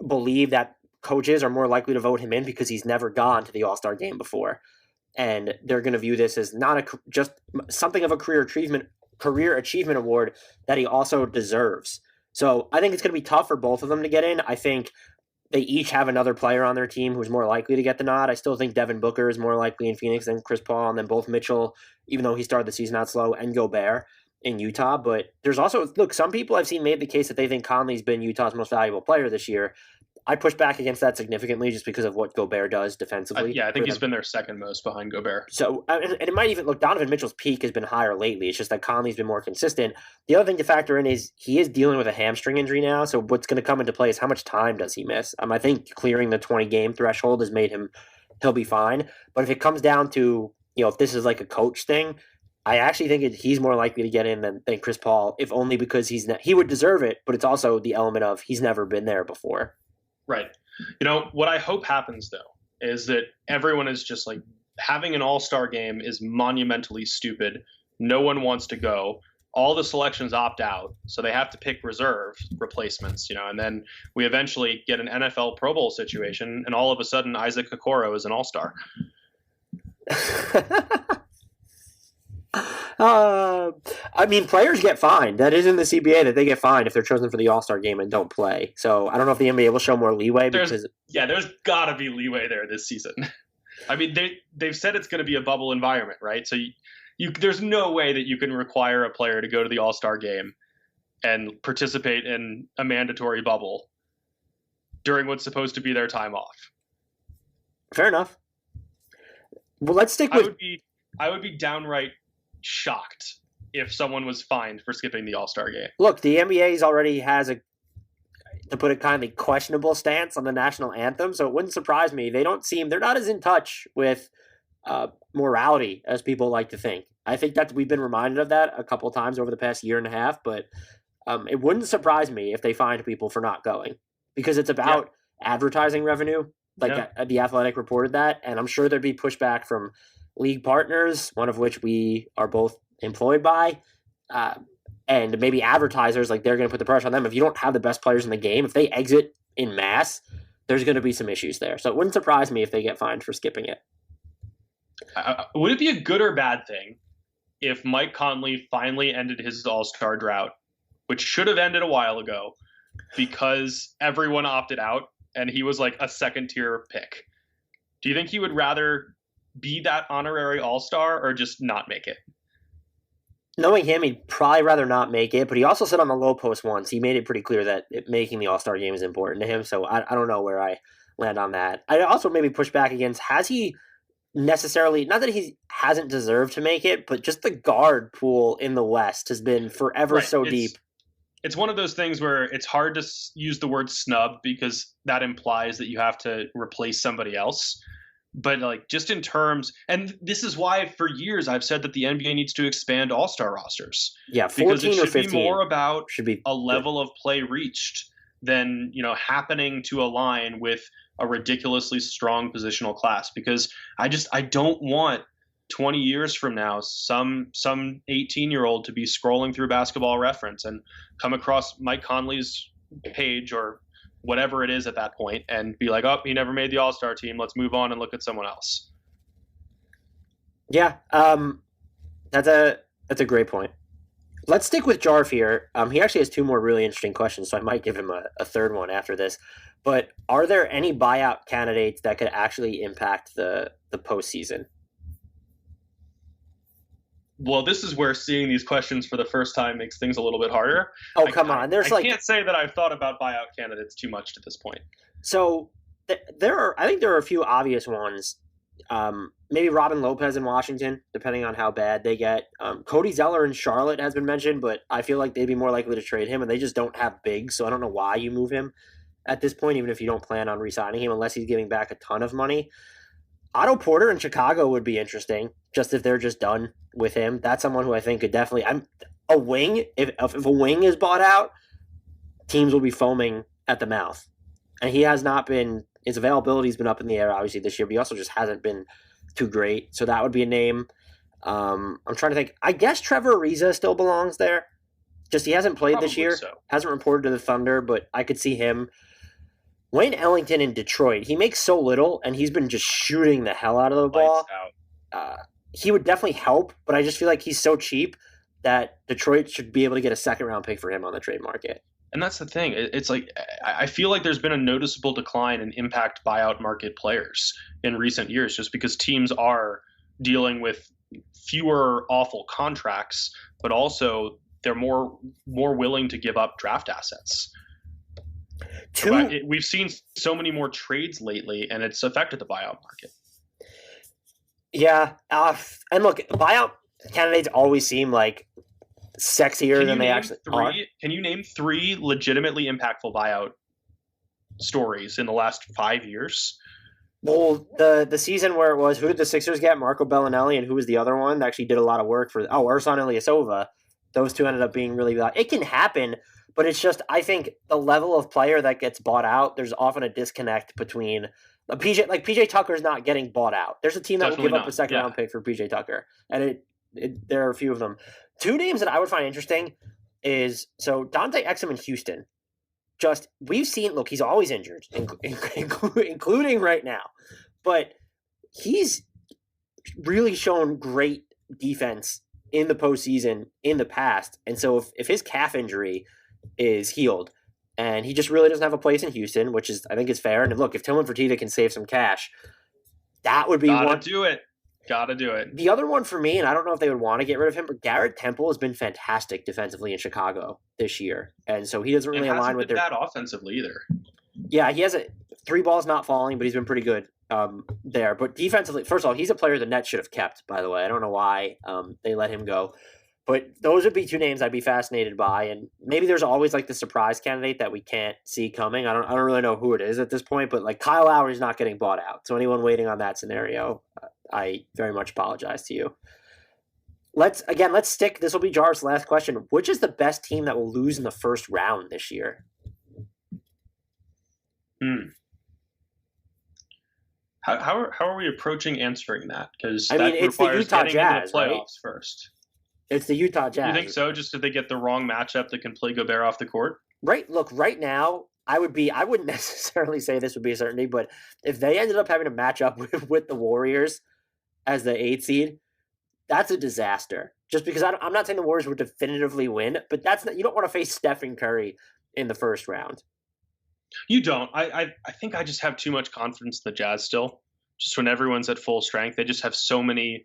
[SPEAKER 6] believe that coaches are more likely to vote him in because he's never gone to the All-Star game before. And they're going to view this as not just something of a career achievement award that he also deserves. So I think it's going to be tough for both of them to get in. I think they each have another player on their team who's more likely to get the nod. I still think Devin Booker is more likely in Phoenix than Chris Paul, and then both Mitchell, even though he started the season out slow, and Gobert in Utah. But there's also, some people I've seen made the case that they think Conley's been Utah's most valuable player this year. I push back against that significantly just because of what Gobert does defensively.
[SPEAKER 5] I think he's been their second most behind Gobert.
[SPEAKER 6] So, and it might even look, Donovan Mitchell's peak has been higher lately. It's just that Conley's been more consistent. The other thing to factor in is he is dealing with a hamstring injury now. So what's going to come into play is how much time does he miss? I think clearing the 20-game threshold has made he'll be fine. But if it comes down to, if this is like a coach thing, I actually think he's more likely to get in than Chris Paul, if only because he would deserve it. But it's also the element of he's never been there before.
[SPEAKER 5] Right. What I hope happens, though, is that everyone is just like having an all-star game is monumentally stupid. No one wants to go. All the selections opt out, so they have to pick reserve replacements, and then we eventually get an NFL Pro Bowl situation, and all of a sudden Isaac Okoro is an all-star.
[SPEAKER 6] Players get fined. That is in the CBA that they get fined if they're chosen for the All-Star game and don't play. So I don't know if the NBA will show more leeway.
[SPEAKER 5] There's got to be leeway there this season. They've said it's going to be a bubble environment, right? So there's no way that you can require a player to go to the All-Star game and participate in a mandatory bubble during what's supposed to be their time off.
[SPEAKER 6] Fair enough. Well, let's stick with...
[SPEAKER 5] I would be downright shocked if someone was fined for skipping the All-Star game.
[SPEAKER 6] Look, the NBA already has to put it kindly, questionable stance on the national anthem, so it wouldn't surprise me. They're not as in touch with morality as people like to think. I think that we've been reminded of that a couple of times over the past year and a half, but it wouldn't surprise me if they fined people for not going because it's about advertising revenue. The Athletic reported that, and I'm sure there'd be pushback from league partners, one of which we are both employed by, and maybe advertisers, they're going to put the pressure on them. If you don't have the best players in the game, if they exit in mass, there's going to be some issues there. So it wouldn't surprise me if they get fined for skipping it.
[SPEAKER 5] Would it be a good or bad thing if Mike Conley finally ended his All-Star drought, which should have ended a while ago, because everyone opted out and he was like a second-tier pick? Do you think he would rather be that honorary all-star or just not make it?
[SPEAKER 6] Knowing him, he'd probably rather not make it, but he also said on the low post once, he made it pretty clear that making the all-star game is important to him, so I don't know where I land on that. I also maybe push back against, has he necessarily, not that he hasn't deserved to make it, but just the guard pool in the West has been forever so deep.
[SPEAKER 5] It's one of those things where it's hard to use the word snub because that implies that you have to replace somebody else. But just in terms, and this is why for years I've said that the NBA needs to expand all-star rosters.
[SPEAKER 6] Yeah, 14
[SPEAKER 5] because it
[SPEAKER 6] or
[SPEAKER 5] should
[SPEAKER 6] 15
[SPEAKER 5] be more about a level
[SPEAKER 6] good
[SPEAKER 5] of play reached than happening to align with a ridiculously strong positional class. Because I don't want 20 years from now, some 18-year-old to be scrolling through Basketball Reference and come across Mike Conley's page or whatever it is at that point and be like, oh, he never made the All-Star team. Let's move on and look at someone else.
[SPEAKER 6] Yeah, that's a great point. Let's stick with Jarf here. He actually has two more really interesting questions, so I might give him a third one after this. But are there any buyout candidates that could actually impact the postseason?
[SPEAKER 5] Well, this is where seeing these questions for the first time makes things a little bit harder.
[SPEAKER 6] Oh, come on.
[SPEAKER 5] I can't say that I've thought about buyout candidates too much to this point.
[SPEAKER 6] So I think there are a few obvious ones. Maybe Robin Lopez in Washington, depending on how bad they get. Cody Zeller in Charlotte has been mentioned, but I feel like they'd be more likely to trade him, and they just don't have bigs, so I don't know why you move him at this point, even if you don't plan on re-signing him, unless he's giving back a ton of money. Otto Porter in Chicago would be interesting, just if they're just done with him. That's someone who I think could definitely – a wing, if a wing is bought out, teams will be foaming at the mouth. And he has not been – his availability has been up in the air, obviously, this year, but he also just hasn't been too great. So that would be a name. I'm trying to think. I guess Trevor Ariza still belongs there. Just he hasn't played this year.
[SPEAKER 5] So.
[SPEAKER 6] Hasn't reported to the Thunder, but I could see him. Wayne Ellington in Detroit. He makes so little, and he's been just shooting the hell out of the ball. He would definitely help, but I just feel like he's so cheap that Detroit should be able to get a second-round pick for him on the trade market.
[SPEAKER 5] And that's the thing. It's like I feel like there's been a noticeable decline in impact buyout market players in recent years just because teams are dealing with fewer awful contracts, but also they're more willing to give up draft assets. We've seen so many more trades lately, and it's affected the buyout market.
[SPEAKER 6] Yeah. And look, buyout candidates always seem like sexier than they actually are.
[SPEAKER 5] Can you name 3 legitimately impactful buyout stories in the last 5 years?
[SPEAKER 6] Well, the season where it was, who did the Sixers get? Marco Bellinelli, and who was the other one that actually did a lot of work for? Ersan Ilyasova. Those two ended up being really bad. It can happen, but it's just, I think the level of player that gets bought out, there's often a disconnect between PJ Tucker's not getting bought out. There's a team that will give up a second round pick for PJ Tucker, and there are a few of them. 2 names that I would find interesting is Dante Exum in Houston. Just we've seen. Look, he's always injured, including right now, but he's really shown great defense in the postseason in the past. And so if his calf injury is healed and he just really doesn't have a place in Houston, which is I think is fair. And look, if Tillman Fertitta can save some cash, that would be
[SPEAKER 5] Gotta do it.
[SPEAKER 6] The other one for me, and I don't know if they would want to get rid of him, but Garrett Temple has been fantastic defensively in Chicago this year. And so he doesn't really align with their...
[SPEAKER 5] that offensively either.
[SPEAKER 6] Yeah, he has 3 balls not falling, but he's been pretty good there. But defensively, first of all, he's a player the Nets should have kept, by the way. I don't know why they let him go. But those would be 2 names I'd be fascinated by. And maybe there's always like the surprise candidate that we can't see coming. I don't really know who it is at this point, but like Kyle Lowry's not getting bought out. So anyone waiting on that scenario, I very much apologize to you. Let's stick. This will be Jar's last question. Which is the best team that will lose in the first round this year?
[SPEAKER 5] How are we approaching answering that? Because
[SPEAKER 6] it's the Utah Jazz,
[SPEAKER 5] into the playoffs
[SPEAKER 6] right?
[SPEAKER 5] First.
[SPEAKER 6] It's the Utah Jazz.
[SPEAKER 5] You think so? Just if they get the wrong matchup that can play Gobert off the court?
[SPEAKER 6] Right. Look, right now, I wouldn't necessarily say this would be a certainty, but if they ended up having to match up with the Warriors as the 8th seed, that's a disaster. Just because I'm not saying the Warriors would definitively win, but you don't want to face Stephen Curry in the first round.
[SPEAKER 5] You don't. I think I just have too much confidence in the Jazz still. Just when everyone's at full strength, they just have so many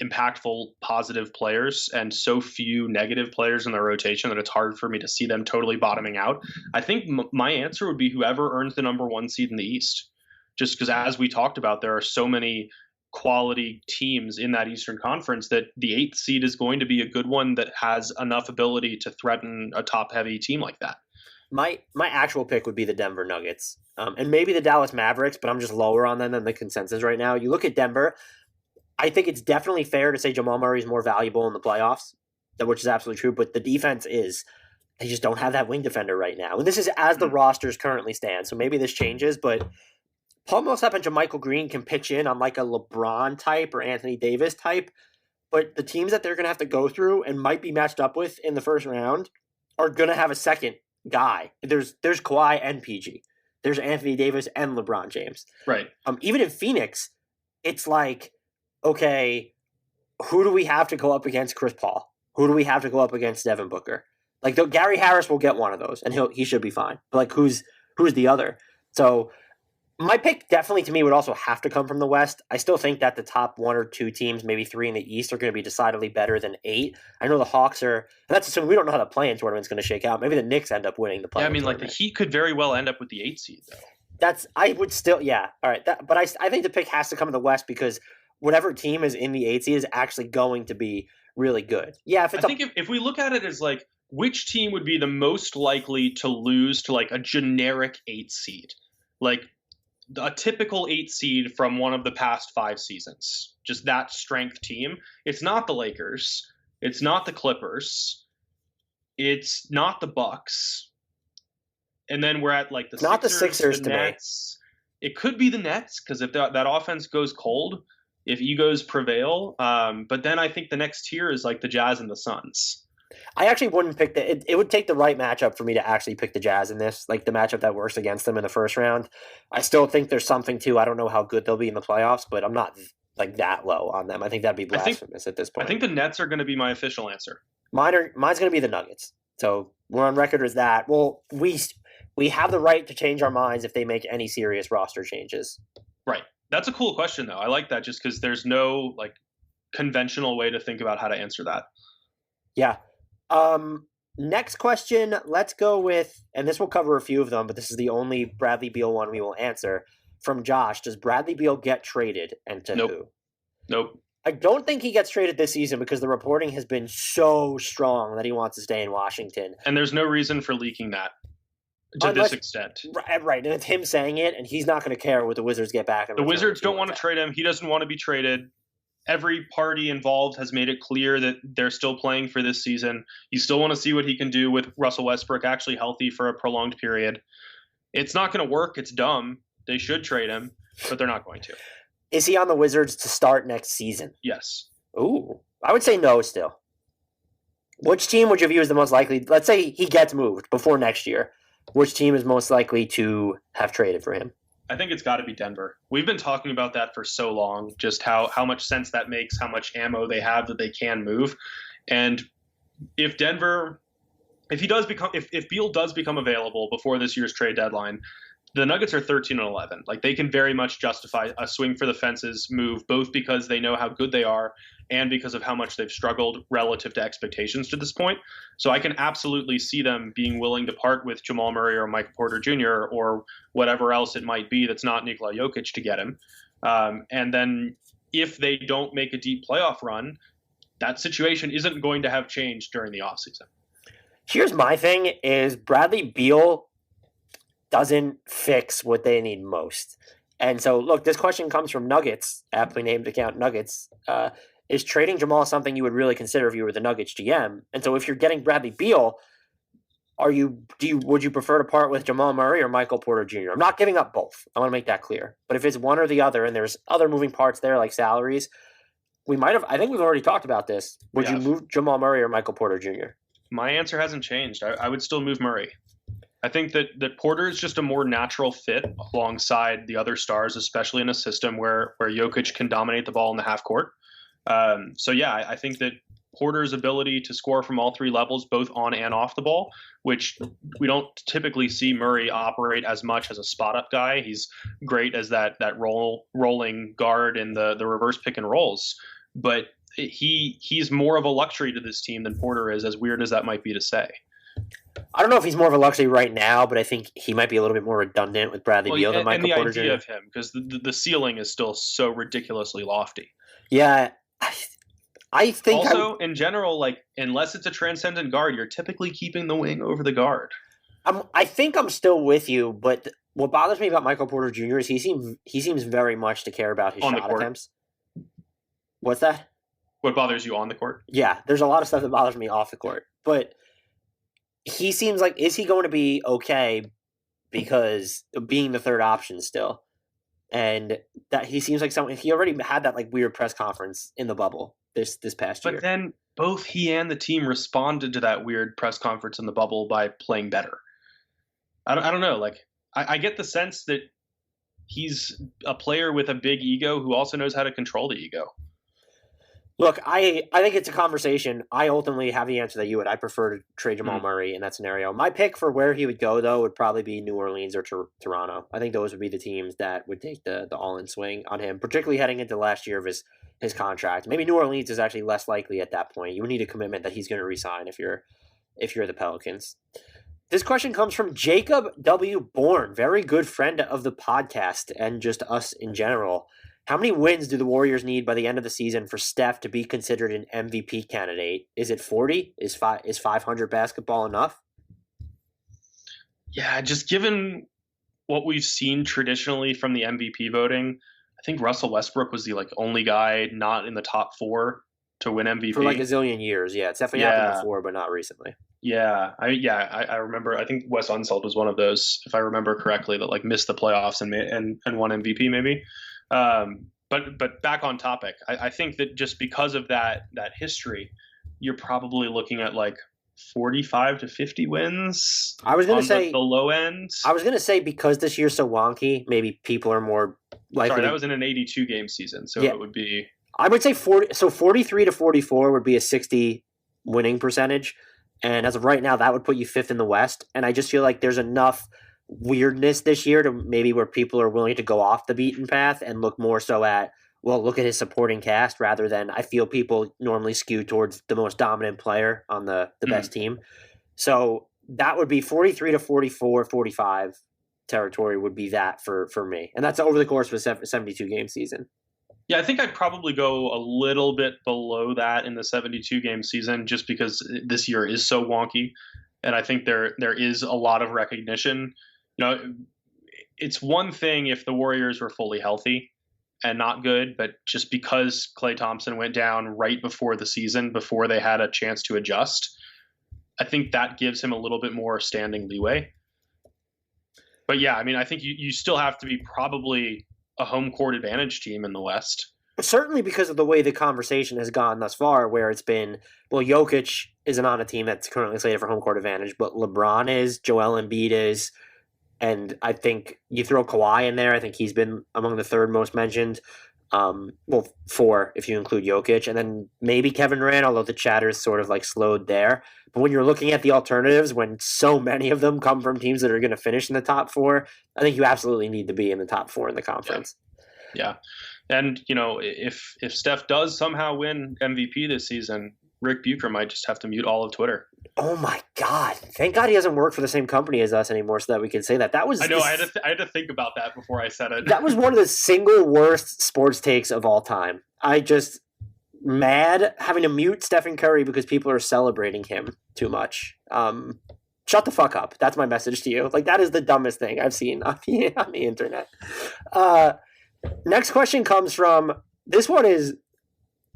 [SPEAKER 5] impactful positive players and so few negative players in their rotation that it's hard for me to see them totally bottoming out. I think my answer would be whoever earns the number 1 seed in the East, just because as we talked about, there are so many quality teams in that Eastern Conference that the 8th seed is going to be a good one that has enough ability to threaten a top heavy team like that.
[SPEAKER 6] My actual pick would be the Denver Nuggets and maybe the Dallas Mavericks, but I'm just lower on them than the consensus right now. You look at Denver, I think it's definitely fair to say Jamal Murray is more valuable in the playoffs, which is absolutely true. But the defense they just don't have that wing defender right now. And this is as the rosters currently stand. So maybe this changes, but Paul Millsap and JaMychal Green can pitch in on like a LeBron type or Anthony Davis type, but the teams that they're going to have to go through and might be matched up with in the first round are going to have a second guy. There's Kawhi and PG. There's Anthony Davis and LeBron James.
[SPEAKER 5] Right.
[SPEAKER 6] Even in Phoenix, it's like, okay, who do we have to go up against Chris Paul? Who do we have to go up against Devin Booker? Like, Gary Harris will get one of those, and he should be fine. But like, who's the other? So my pick definitely to me would also have to come from the West. I still think that the top 1 or 2 teams, maybe 3 in the East, are going to be decidedly better than 8. I know the Hawks are, and that's assuming we don't know how the play-in tournament's going to shake out. Maybe the Knicks end up winning the play-in tournament.
[SPEAKER 5] Like the Heat could very well end up with the 8 seed, though.
[SPEAKER 6] I would still, yeah. All right. But I think the pick has to come in the West because whatever team is in the 8 seed is actually going to be really good. Yeah. I
[SPEAKER 5] think if we look at it as like, which team would be the most likely to lose to like a generic 8 seed? Like, a typical 8 seed from one of the past 5 seasons, just that strength team. It's not the Lakers. It's not the Clippers. It's not the Bucks. And then we're at like
[SPEAKER 6] not the Sixers
[SPEAKER 5] the
[SPEAKER 6] to
[SPEAKER 5] Nets. Me. It could be the Nets because if that offense goes cold, if egos prevail. But then I think the next tier is like the Jazz and the Suns.
[SPEAKER 6] I actually wouldn't pick it would take the right matchup for me to actually pick the Jazz in this, like the matchup that works against them in the first round. I still think there's something to, I don't know how good they'll be in the playoffs, but I'm not like that low on them. I think that'd be blasphemous at this point.
[SPEAKER 5] I think the Nets are going to be my official answer.
[SPEAKER 6] Mine's going to be the Nuggets. So we're on record as that. Well, we have the right to change our minds if they make any serious roster changes.
[SPEAKER 5] Right. That's a cool question, though. I like that just because there's no like conventional way to think about how to answer that.
[SPEAKER 6] Yeah. Next question, let's go with, and this will cover a few of them, but this is the only Bradley Beal one we will answer. From Josh, does Bradley Beal get traded, and to who?
[SPEAKER 5] Nope.
[SPEAKER 6] I don't think he gets traded this season because the reporting has been so strong that he wants to stay in Washington.
[SPEAKER 5] And there's no reason for leaking that to this extent.
[SPEAKER 6] Right, and it's him saying it, and he's not going to care what the Wizards get back.
[SPEAKER 5] The Wizards don't want to trade him. He doesn't want to be traded. Every party involved has made it clear that they're still playing for this season. You still want to see what he can do with Russell Westbrook actually healthy for a prolonged period. It's not going to work. It's dumb. They should trade him, but they're not going to.
[SPEAKER 6] Is he on the Wizards to start next season?
[SPEAKER 5] Yes.
[SPEAKER 6] Ooh. I would say no still. Which team would you view as the most likely? Let's say he gets moved before next year. Which team is most likely to have traded for him?
[SPEAKER 5] I think it's got to be Denver. We've been talking about that for so long, just how much sense that makes, how much ammo they have that they can move. And if Beal does become available before this year's trade deadline, the Nuggets are 13-11. Like, they can very much justify a swing for the fences move, both because they know how good they are and because of how much they've struggled relative to expectations to this point. So I can absolutely see them being willing to part with Jamal Murray or Michael Porter Jr. or whatever else it might be that's not Nikola Jokic to get him. And then if they don't make a deep playoff run, that situation isn't going to have changed during the offseason.
[SPEAKER 6] Here's my thing is Bradley Beal doesn't fix what they need most. And so, look, this question comes from Nuggets, aptly named account Nuggets. Is trading Jamal something you would really consider if you were the Nuggets GM? And so if you're getting Bradley Beal, would you prefer to part with Jamal Murray or Michael Porter Jr.? I'm not giving up both. I want to make that clear. But if it's one or the other and there's other moving parts there like salaries, I think we've already talked about this. Would you move Jamal Murray or Michael Porter Jr.?
[SPEAKER 5] My answer hasn't changed. I would still move Murray. I think that Porter is just a more natural fit alongside the other stars, especially in a system where Jokic can dominate the ball in the half court. I think that Porter's ability to score from all 3 levels, both on and off the ball, which we don't typically see Murray operate as much as a spot-up guy. He's great as that rolling guard in the reverse pick and rolls. But he's more of a luxury to this team than Porter is, as weird as that might be to say.
[SPEAKER 6] I don't know if he's more of a luxury right now, but I think he might be a little bit more redundant with Bradley Beal than Michael Porter Jr.
[SPEAKER 5] And the idea of him, because the ceiling is still so ridiculously lofty.
[SPEAKER 6] Yeah, I think
[SPEAKER 5] also in general, like unless it's a transcendent guard, you're typically keeping the wing over the guard.
[SPEAKER 6] I think I'm still with you, but what bothers me about Michael Porter Jr. is he seems very much to care about his shot attempts. What's that?
[SPEAKER 5] What bothers you on the court?
[SPEAKER 6] Yeah, there's a lot of stuff that bothers me off the court, but he seems like, is he going to be okay because of being the third option still? And that he seems like someone, he already had that like weird press conference in the bubble this past year.
[SPEAKER 5] But then both he and the team responded to that weird press conference in the bubble by playing better. I don't know. Like, I get the sense that he's a player with a big ego who also knows how to control the ego.
[SPEAKER 6] Look, I think it's a conversation. I ultimately have the answer that you would. I prefer to trade Jamal Murray in that scenario. My pick for where he would go, though, would probably be New Orleans or Toronto. I think those would be the teams that would take the all-in swing on him, particularly heading into the last year of his contract. Maybe New Orleans is actually less likely at that point. You would need a commitment that he's going to resign if you're the Pelicans. This question comes from Jacob W. Bourne, very good friend of the podcast and just us in general. How many wins do the Warriors need by the end of the season for Steph to be considered an MVP candidate? Is it 40? Is 500 basketball enough?
[SPEAKER 5] Yeah, just given what we've seen traditionally from the MVP voting, I think Russell Westbrook was the only guy not in the top 4 to win MVP
[SPEAKER 6] for like a zillion years. Yeah, it's definitely happened before, but not recently.
[SPEAKER 5] Yeah, I remember. I think Wes Unseld was one of those, if I remember correctly, that missed the playoffs and won MVP maybe. But back on topic, I think that just because of that history, you're probably looking at 45 to 50 wins.
[SPEAKER 6] I was going to say
[SPEAKER 5] the low end.
[SPEAKER 6] I was going to say because this year's so wonky, maybe people are more likely.
[SPEAKER 5] Sorry, that was in an 82 game season, so it would be.
[SPEAKER 6] I would say 40. So 43 to 44 would be a 60 winning percentage, and as of right now, that would put you 5th in the West. And I just feel like there's enough weirdness this year to maybe where people are willing to go off the beaten path and look more so at, well, look at his supporting cast rather than I feel people normally skew towards the most dominant player on the best team. So that would be 43 to 44, 45 territory would be that for me. And that's over the course of a 72 game season.
[SPEAKER 5] Yeah, I think I'd probably go a little bit below that in the 72 game season just because this year is so wonky. And I think there is a lot of recognition. It's one thing if the Warriors were fully healthy and not good, but just because Klay Thompson went down right before the season, before they had a chance to adjust, I think that gives him a little bit more standing leeway. But yeah, I mean, I think you still have to be probably a home court advantage team in the West.
[SPEAKER 6] Certainly because of the way the conversation has gone thus far, where it's been, well, Jokic isn't on a team that's currently slated for home court advantage, but LeBron is, Joel Embiid is, and I think you throw Kawhi in there. I think he's been among the third most mentioned. 4 if you include Jokic, and then maybe Kevin Durant, although the chatter is sort of slowed there. But when you're looking at the alternatives, when so many of them come from teams that are going to finish in the top 4, I think you absolutely need to be in the top 4 in the conference.
[SPEAKER 5] Yeah. And, if Steph does somehow win MVP this season, Rick Bucher might just have to mute all of Twitter.
[SPEAKER 6] Oh my God! Thank God he doesn't work for the same company as us anymore, so that we can say that. That was.
[SPEAKER 5] I know. I had to think about that before I said it.
[SPEAKER 6] That was one of the single worst sports takes of all time. I just mad having to mute Stephen Curry because people are celebrating him too much. Shut the fuck up. That's my message to you. That is the dumbest thing I've seen on the internet. Next question comes from. This one is.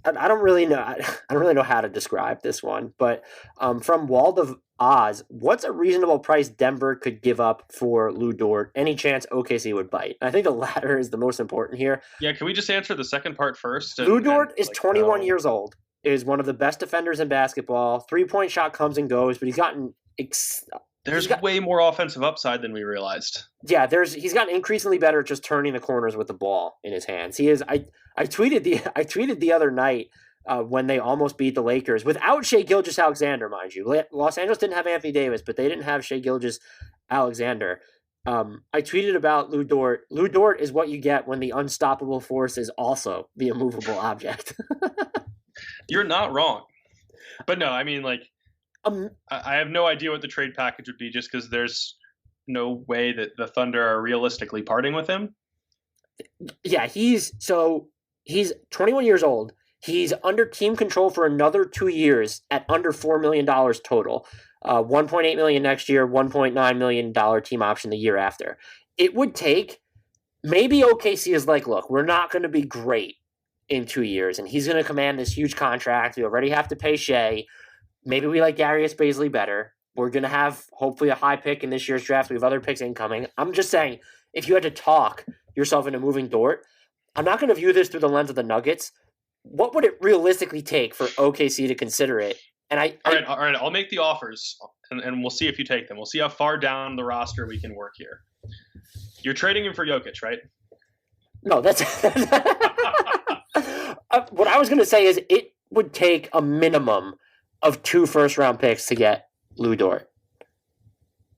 [SPEAKER 6] I don't really know how to describe this one, but from Wald of Oz, what's a reasonable price Denver could give up for Lu Dort? Any chance OKC would bite? I think the latter is the most important here.
[SPEAKER 5] Yeah, can we just answer the second part first?
[SPEAKER 6] Lu Dort is 21 years old, is one of the best defenders in basketball. 3-point shot comes and goes, but he's gotten
[SPEAKER 5] There's way more offensive upside than we realized.
[SPEAKER 6] Yeah, he's gotten increasingly better at just turning the corners with the ball in his hands. He is. I tweeted the other night when they almost beat the Lakers without Shai Gilgeous-Alexander, mind you. Los Angeles didn't have Anthony Davis, but they didn't have Shai Gilgeous-Alexander. I tweeted about Lu Dort. Lu Dort is what you get when the unstoppable force is also the immovable object.
[SPEAKER 5] You're not wrong, but no, I mean I have no idea what the trade package would be just because there's no way that the Thunder are realistically parting with him.
[SPEAKER 6] Yeah, he's 21 years old. He's under team control for another 2 years at under $4 million total. $1.8 million next year, $1.9 million team option the year after. It would take, maybe OKC is look, we're not going to be great in 2 years, and he's going to command this huge contract. We already have to pay Shea. Maybe we like Darius Baisley better. We're going to have hopefully a high pick in this year's draft. We have other picks incoming. I'm just saying, if you had to talk yourself into moving Dort. I'm not going to view this through the lens of the Nuggets. What would it realistically take for OKC to consider it? And all right.
[SPEAKER 5] I'll make the offers, and we'll see if you take them. We'll see how far down the roster we can work here. You're trading him for Jokic, right?
[SPEAKER 6] No, that's what I was going to say is it would take a minimum of 2 first-round picks to get Lu Dort.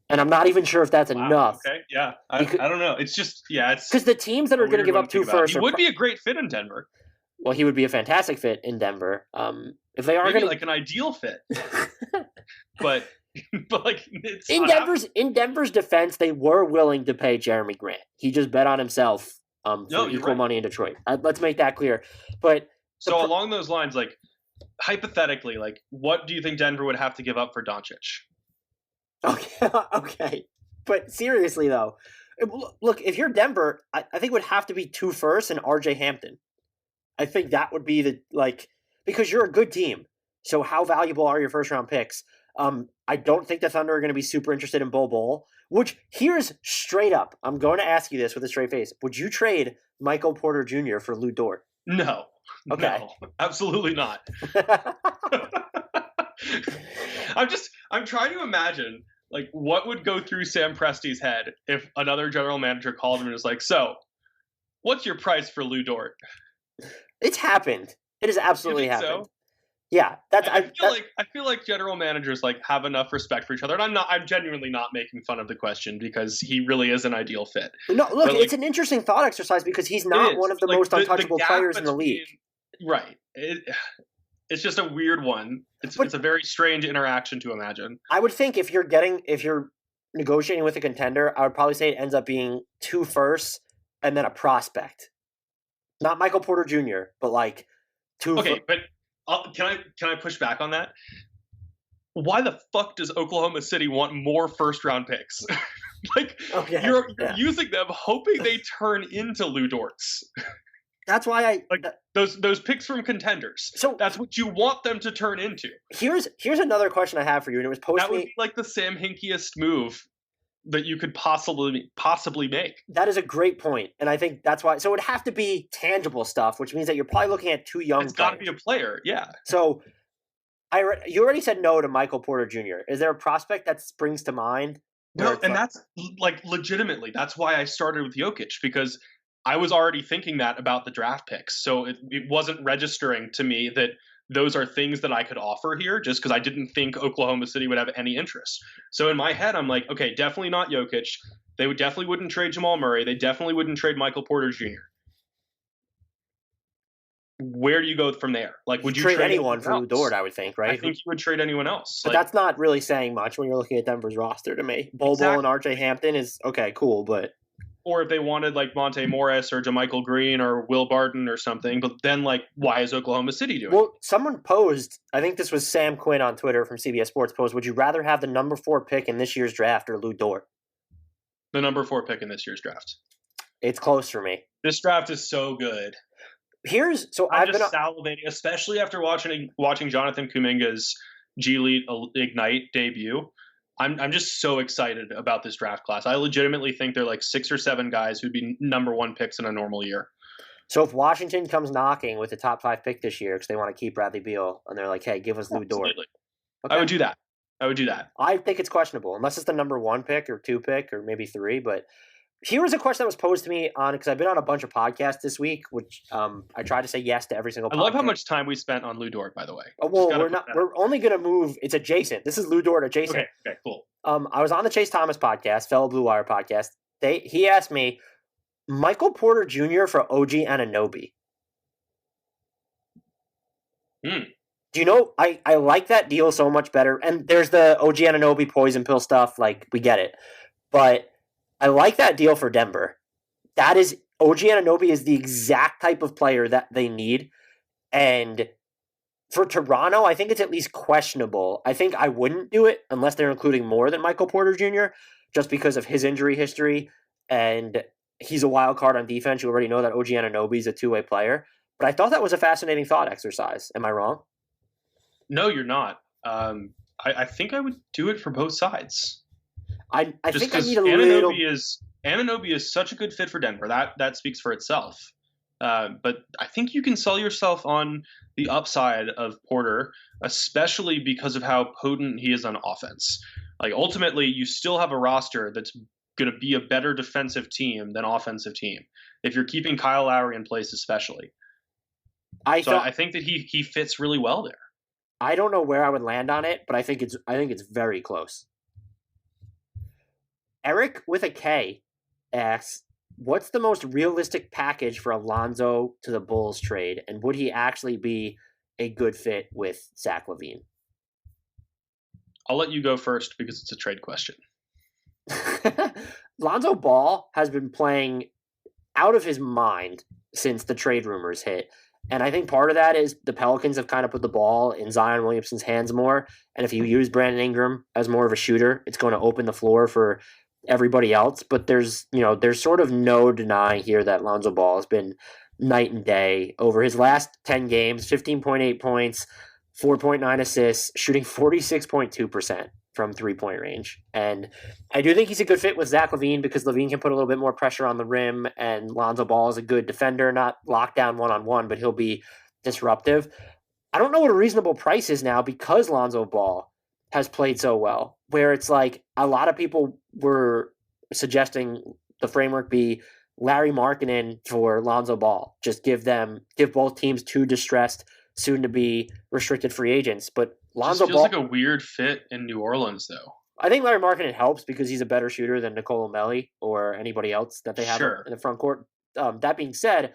[SPEAKER 6] And I'm not even sure if that's enough.
[SPEAKER 5] Okay, yeah. I don't know. It's just, it's...
[SPEAKER 6] Because the teams that are going to give up 2 firsts...
[SPEAKER 5] He would be a great fit in Denver.
[SPEAKER 6] Well, he would be a fantastic fit in Denver. If they are
[SPEAKER 5] maybe
[SPEAKER 6] going
[SPEAKER 5] like an ideal fit. but like... It's
[SPEAKER 6] in Denver's defense, they were willing to pay Jeremy Grant. He just bet on himself for equal money in Detroit. Let's make that clear. But...
[SPEAKER 5] So along those lines, like, hypothetically, like, what do you think Denver would have to give up for Doncic?
[SPEAKER 6] Okay. But seriously, though, look, if you're Denver, I think it would have to be 2 firsts and RJ Hampton. I think that would be because you're a good team. So how valuable are your first-round picks? I don't think the Thunder are going to be super interested in Bol, which here's straight up. I'm going to ask you this with a straight face. Would you trade Michael Porter Jr. for Lu Dort?
[SPEAKER 5] No.
[SPEAKER 6] Okay.
[SPEAKER 5] No, absolutely not. I'm trying to imagine, like, what would go through Sam Presti's head if another general manager called him and was like, so, what's your price for Lu Dort?
[SPEAKER 6] It's happened. It has absolutely happened.
[SPEAKER 5] So?
[SPEAKER 6] Yeah,
[SPEAKER 5] I feel like general managers like have enough respect for each other, and I'm genuinely not making fun of the question because he it's an ideal fit.
[SPEAKER 6] No, look, it's an interesting thought exercise because he's not one of the most untouchable players in the league.
[SPEAKER 5] Right. It's just a weird one. It's a very strange interaction to imagine.
[SPEAKER 6] I would think if you're negotiating with a contender, I would probably say it ends up being 2 firsts and then a prospect. Not Michael Porter Jr., but like 2.
[SPEAKER 5] Okay, but can I push back on that? Why the fuck does Oklahoma City want more first-round picks? You're using them hoping they turn into Lu Dorts.
[SPEAKER 6] That's why
[SPEAKER 5] those picks from contenders. So that's what you want them to turn into.
[SPEAKER 6] Here's another question I have for you, and it was posted.
[SPEAKER 5] That would be like the Sam Hinkiest move that you could possibly make.
[SPEAKER 6] That is a great point, and I think that's why. So it would have to be tangible stuff, which means that you're probably looking at 2 young.
[SPEAKER 5] It's got to be a player, yeah.
[SPEAKER 6] So you already said no to Michael Porter Jr. Is there a prospect that springs to mind?
[SPEAKER 5] No, and that's like legitimately. That's why I started with Jokic, because I was already thinking that about the draft picks. So it wasn't registering to me that those are things that I could offer here just because I didn't think Oklahoma City would have any interest. So in my head, I'm like, okay, definitely not Jokic. They definitely wouldn't trade Jamal Murray. They definitely wouldn't trade Michael Porter Jr. Where do you go from there? Like, would you trade
[SPEAKER 6] anyone for Lu Dort, I would think, right?
[SPEAKER 5] I think you would trade anyone else.
[SPEAKER 6] But that's not really saying much when you're looking at Denver's roster to me. Bol and RJ Hampton is okay, cool, but...
[SPEAKER 5] Or if they wanted like Monte Morris or JaMychal Green or Will Barton or something, but then like, why is Oklahoma City doing it?
[SPEAKER 6] Well, someone posed, I think this was Sam Quinn on Twitter from CBS Sports, posed, would you rather have the number 4 pick in this year's draft or Lu Dort?
[SPEAKER 5] The number 4 pick in this year's draft.
[SPEAKER 6] It's close for me.
[SPEAKER 5] This draft is so good.
[SPEAKER 6] I've been
[SPEAKER 5] salivating, especially after watching Jonathan Kuminga's G League Ignite debut. I'm just so excited about this draft class. I legitimately think they're like 6 or 7 guys who'd be number 1 picks in a normal year.
[SPEAKER 6] So if Washington comes knocking with the top 5 pick this year because they want to keep Bradley Beal and they're like, hey, give us Lu Dort.
[SPEAKER 5] Okay. I would do that.
[SPEAKER 6] I think it's questionable unless it's the number 1 pick or 2 pick or maybe 3. But here was a question that was posed to me because I've been on a bunch of podcasts this week, which I try to say yes to every single podcast.
[SPEAKER 5] I love how much time we spent on LuOrt, by the way.
[SPEAKER 6] Oh, well, we're only going to move. It's adjacent. This is Lu Dort adjacent.
[SPEAKER 5] Okay, cool.
[SPEAKER 6] I was on the Chase Thomas podcast, fellow Blue Wire podcast. He asked me, Michael Porter Jr. for OG Anunoby. Do you know, I like that deal so much better. And there's the OG Anunoby poison pill stuff. Like, we get it. But I like that deal for Denver. That is, OG Anunoby is the exact type of player that they need. And for Toronto, I think it's at least questionable. I think I wouldn't do it unless they're including more than Michael Porter Jr., just because of his injury history. And he's a wild card on defense. You already know that OG Anunoby is a 2-way player. But I thought that was a fascinating thought exercise. Am I wrong?
[SPEAKER 5] No, you're not. I think I would do it for both sides.
[SPEAKER 6] I think I need a little...
[SPEAKER 5] Anunoby is such a good fit for Denver. That speaks for itself. But I think you can sell yourself on the upside of Porter, especially because of how potent he is on offense. Like ultimately, you still have a roster that's going to be a better defensive team than offensive team if you're keeping Kyle Lowry in place, especially. I think that he fits really well there.
[SPEAKER 6] I don't know where I would land on it, but I think it's very close. Eric with a K asks, what's the most realistic package for Lonzo to the Bulls trade, and would he actually be a good fit with Zach LaVine?
[SPEAKER 5] I'll let you go first because it's a trade question.
[SPEAKER 6] Lonzo Ball has been playing out of his mind since the trade rumors hit. And I think part of that is the Pelicans have kind of put the ball in Zion Williamson's hands more. And if you use Brandon Ingram as more of a shooter, it's going to open the floor for everybody else. But there's sort of no denying here that Lonzo Ball has been night and day over his last 10 games, 15.8 points, 4.9 assists, shooting 46.2% from 3-point range. And I do think he's a good fit with Zach LaVine because LaVine can put a little bit more pressure on the rim, and Lonzo Ball is a good defender, not locked down one-on-one, but he'll be disruptive. I don't know what a reasonable price is now because Lonzo Ball has played so well, where it's like a lot of people were suggesting the framework be Larry Markkinen for Lonzo Ball. Just give both teams two distressed, soon-to-be restricted free agents. But Lonzo
[SPEAKER 5] feels
[SPEAKER 6] Ball
[SPEAKER 5] like a weird fit in New Orleans, though.
[SPEAKER 6] I think Larry Markkinen helps because he's a better shooter than Nicolo Melli or anybody else that they have in the front court. That being said,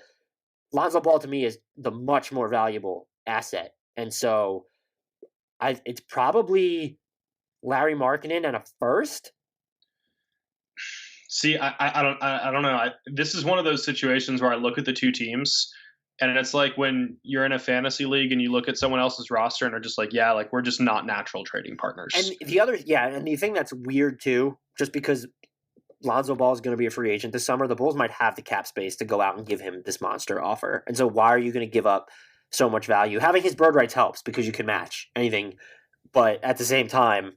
[SPEAKER 6] Lonzo Ball to me is the much more valuable asset, and so it's probably Larry Markkinen and a first.
[SPEAKER 5] See, I don't know. This is one of those situations where I look at the two teams. And it's like when you're in a fantasy league and you look at someone else's roster and are just like, yeah, like we're just not natural trading partners.
[SPEAKER 6] And the thing that's weird too, just because Lonzo Ball is going to be a free agent this summer, the Bulls might have the cap space to go out and give him this monster offer. And so why are you going to give up so much value? Having his bird rights helps because you can match anything. But at the same time,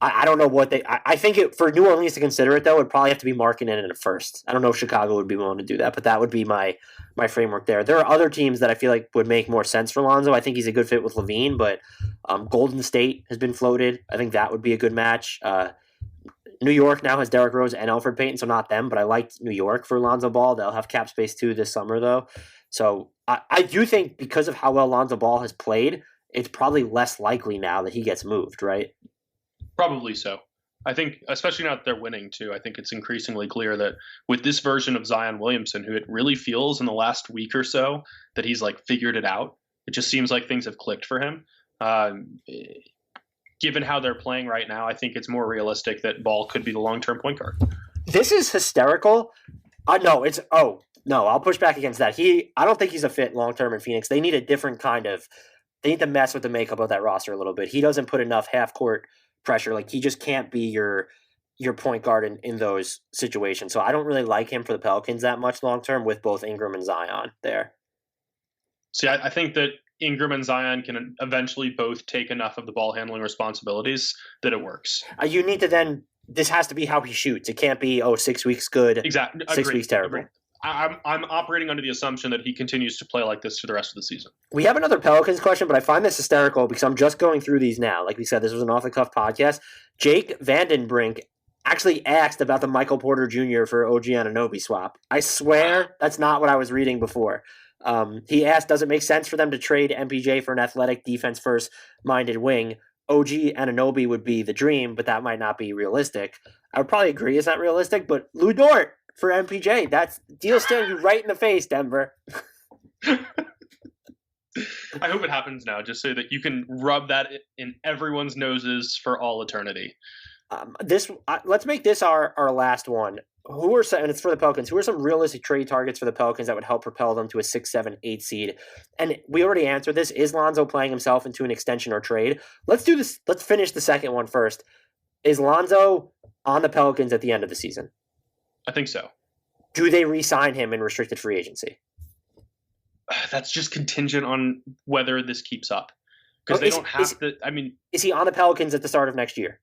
[SPEAKER 6] I don't know what I think for New Orleans to consider it, though, it would probably have to be Markkinen in a first. I don't know if Chicago would be willing to do that, but that would be my framework there. There are other teams that I feel like would make more sense for Lonzo. I think he's a good fit with LaVine, but Golden State has been floated. I think that would be a good match. New York now has Derrick Rose and Elfrid Payton, so not them, but I liked New York for Lonzo Ball. They'll have cap space too this summer, though. So I do think because of how well Lonzo Ball has played, it's probably less likely now that he gets moved, right?
[SPEAKER 5] Probably so. I think, especially now that they're winning too, I think it's increasingly clear that with this version of Zion Williamson, who it really feels in the last week or so that he's like figured it out. It just seems like things have clicked for him. Given how they're playing right now, I think it's more realistic that Ball could be the long-term point guard.
[SPEAKER 6] This is hysterical. I'll push back against that. I don't think he's a fit long-term in Phoenix. They need a different they need to mess with the makeup of that roster a little bit. He doesn't put enough half-court pressure. Like he just can't be your point guard in those situations. So I don't really like him for the Pelicans that much long term with both Ingram and Zion there.
[SPEAKER 5] See, I think that Ingram and Zion can eventually both take enough of the ball handling responsibilities that it works.
[SPEAKER 6] You need to this has to be how he shoots. It can't be 6 weeks good,
[SPEAKER 5] exactly
[SPEAKER 6] 6 weeks terrible.
[SPEAKER 5] I'm operating under the assumption that he continues to play like this for the rest of the season.
[SPEAKER 6] We have another Pelicans question, but I find this hysterical because I'm just going through these now. Like we said, this was an off-the-cuff podcast. Jake Vandenbrink actually asked about the Michael Porter Jr. for OG Anunoby swap. I swear that's not what I was reading before. He asked, does it make sense for them to trade MPJ for an athletic, defense-first-minded wing? OG Anunoby would be the dream, but that might not be realistic. I would probably agree it's not realistic, but Lu Dort for MPJ. That's deal staring you right in the face, Denver.
[SPEAKER 5] I hope it happens now, just so that you can rub that in everyone's noses for all eternity.
[SPEAKER 6] Let's make this our last one. And it's for the Pelicans. Who are some realistic trade targets for the Pelicans that would help propel them to a 6, 7, 8 seed? And we already answered this. Is Lonzo playing himself into an extension or trade? Let's do this. Let's finish the second one first. Is Lonzo on the Pelicans at the end of the season?
[SPEAKER 5] I think so.
[SPEAKER 6] Do they re-sign him in restricted free agency?
[SPEAKER 5] That's just contingent on whether this keeps up. Because they don't have to. I mean,
[SPEAKER 6] is he on the Pelicans at the start of next year?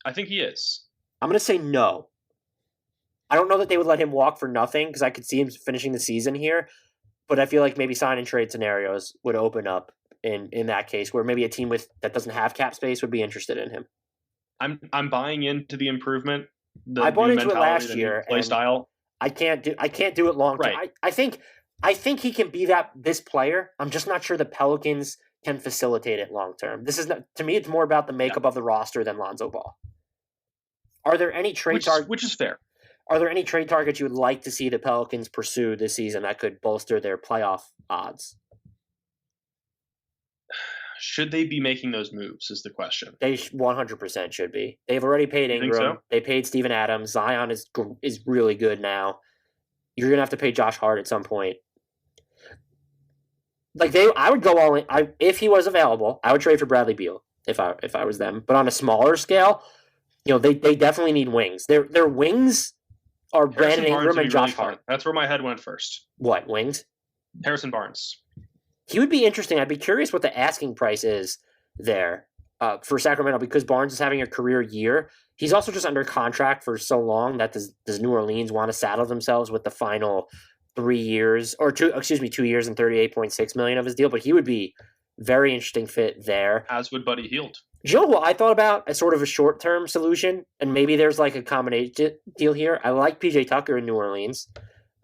[SPEAKER 5] I think he is.
[SPEAKER 6] I'm going to say no. I don't know that they would let him walk for nothing because I could see him finishing the season here, but I feel like maybe sign and trade scenarios would open up in that case where maybe a team that doesn't have cap space would be interested in him.
[SPEAKER 5] I'm buying into the improvement.
[SPEAKER 6] I bought into it last year.
[SPEAKER 5] Play style.
[SPEAKER 6] I can't do it long term.
[SPEAKER 5] Right.
[SPEAKER 6] I think he can be this player. I'm just not sure the Pelicans can facilitate it long term. This is not, to me, it's more about the makeup of the roster than Lonzo Ball. Are there any trade targets?
[SPEAKER 5] Which is fair.
[SPEAKER 6] Are there any trade targets you would like to see the Pelicans pursue this season that could bolster their playoff odds?
[SPEAKER 5] Should they be making those moves is the question.
[SPEAKER 6] They 100% should be. They've already paid Ingram.
[SPEAKER 5] So?
[SPEAKER 6] They paid Steven Adams. Zion is really good now. You're going to have to pay Josh Hart at some point. I would go all in. If he was available, I would trade for Bradley Beal if I was them. But on a smaller scale, they definitely need wings. Their wings are Brandon Ingram and Josh Hart.
[SPEAKER 5] That's where my head went first.
[SPEAKER 6] What, wings?
[SPEAKER 5] Harrison Barnes.
[SPEAKER 6] He would be interesting. I'd be curious what the asking price is there for Sacramento because Barnes is having a career year. He's also just under contract for so long that does New Orleans want to saddle themselves with the final 3 years or 2 years and $38.6 million of his deal? But he would be very interesting fit there.
[SPEAKER 5] As would Buddy Hield.
[SPEAKER 6] Do you know what I thought about as sort of a short-term solution? And maybe there's like a combination deal here. I like PJ Tucker in New Orleans.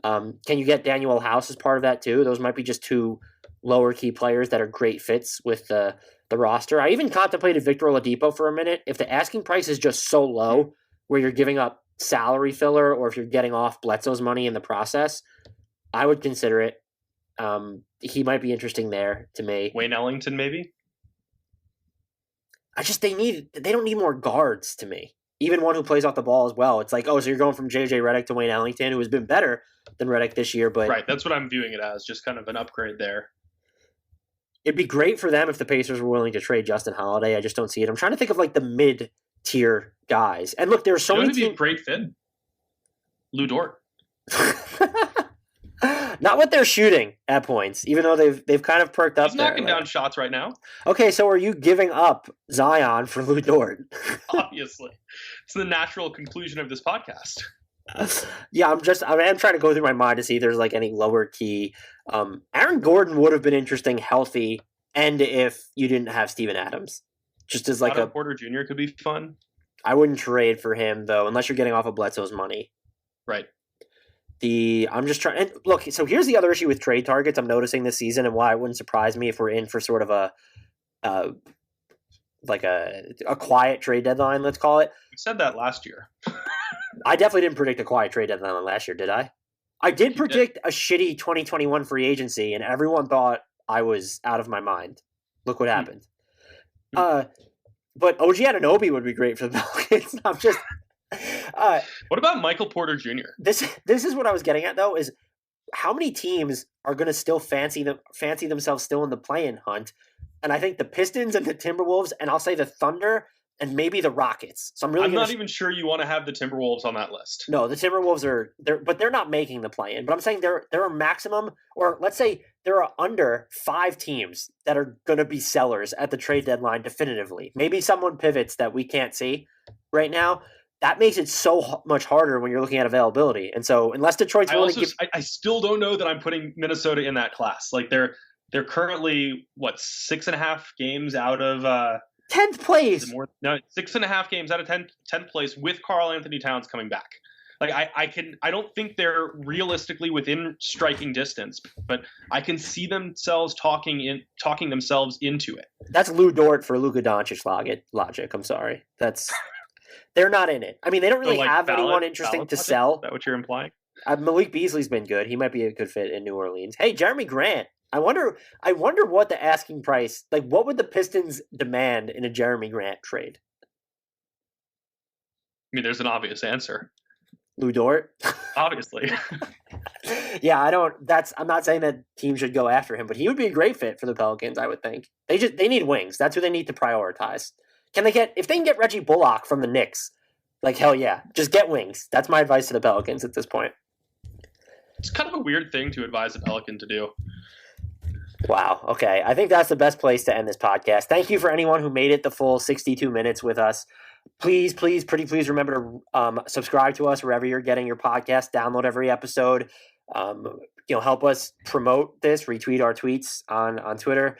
[SPEAKER 6] Can you get Daniel House as part of that too? Those might be just two lower key players that are great fits with the roster. I even contemplated Victor Oladipo for a minute. If the asking price is just so low where you're giving up salary filler or if you're getting off Bledsoe's money in the process, I would consider it. He might be interesting there to me.
[SPEAKER 5] Wayne Ellington maybe?
[SPEAKER 6] They don't need more guards to me. Even one who plays off the ball as well. It's like, so you're going from JJ Redick to Wayne Ellington, who has been better than Redick this year. But
[SPEAKER 5] right, that's what I'm viewing it as, just kind of an upgrade there.
[SPEAKER 6] It'd be great for them if the Pacers were willing to trade Justin Holiday. I just don't see it. I'm trying to think of like the mid-tier guys. And look, there's so many
[SPEAKER 5] teams. Be a great fit. Lu Dort.
[SPEAKER 6] Not what they're shooting at points, even though they've kind of perked up.
[SPEAKER 5] He's knocking down shots right now.
[SPEAKER 6] Okay, so are you giving up Zion for Lu Dort?
[SPEAKER 5] Obviously. It's the natural conclusion of this podcast.
[SPEAKER 6] Yeah, I am trying to go through my mind to see if there's like any lower key. Aaron Gordon would have been interesting, healthy, and if you didn't have Steven Adams. Just as like
[SPEAKER 5] Otto Porter Jr. could be fun.
[SPEAKER 6] I wouldn't trade for him, though, unless you're getting off of Bledsoe's money.
[SPEAKER 5] Right.
[SPEAKER 6] I'm just trying. And look, so here's the other issue with trade targets I'm noticing this season, and why it wouldn't surprise me if we're in for sort of a quiet trade deadline, let's call it.
[SPEAKER 5] We said that last year.
[SPEAKER 6] I definitely didn't predict a quiet trade deadline last year, did I? I did predict a shitty 2021 free agency, and everyone thought I was out of my mind. Look what happened. But OG Anunoby would be great for the Pelicans. I'm just.
[SPEAKER 5] What about Michael Porter Jr.?
[SPEAKER 6] This is what I was getting at, though, is how many teams are going to still fancy themselves still in the play-in hunt? And I think the Pistons and the Timberwolves, and I'll say the Thunder and maybe the Rockets. So I'm not
[SPEAKER 5] even sure you want to have the Timberwolves on that list.
[SPEAKER 6] No, the Timberwolves but they're not making the play-in. But I'm saying there are maximum, or let's say there are under 5 teams that are going to be sellers at the trade deadline definitively. Maybe someone pivots that we can't see right now. That makes it so much harder when you're looking at availability. And so unless Detroit's willing to give...
[SPEAKER 5] I still don't know that I'm putting Minnesota in that class. Like they're currently, 6.5 games out of...
[SPEAKER 6] 10th place.
[SPEAKER 5] 6.5 games out of 10th place with Karl Anthony Towns coming back. Like I don't think they're realistically within striking distance, but I can see themselves talking themselves into it.
[SPEAKER 6] That's Lu Dort for Luka Doncic logic. I'm sorry. They're not in it. I mean, they don't really have anyone interesting to sell.
[SPEAKER 5] Is that what you're implying?
[SPEAKER 6] Malik Beasley's been good. He might be a good fit in New Orleans. Hey, Jeremy Grant. I wonder what the asking price, like what would the Pistons demand in a Jeremy Grant trade?
[SPEAKER 5] I mean, there's an obvious answer.
[SPEAKER 6] Lu Dort?
[SPEAKER 5] Obviously.
[SPEAKER 6] Yeah, I'm not saying that teams should go after him, but he would be a great fit for the Pelicans, I would think. They need wings. That's who they need to prioritize. If they can get Reggie Bullock from the Knicks, like hell yeah, just get wings. That's my advice to the Pelicans at this point.
[SPEAKER 5] It's kind of a weird thing to advise a Pelican to do.
[SPEAKER 6] Wow. Okay. I think that's the best place to end this podcast. Thank you for anyone who made it the full 62 minutes with us. Please, pretty please remember to subscribe to us wherever you're getting your podcast. Download every episode. Help us promote this. Retweet our tweets on Twitter.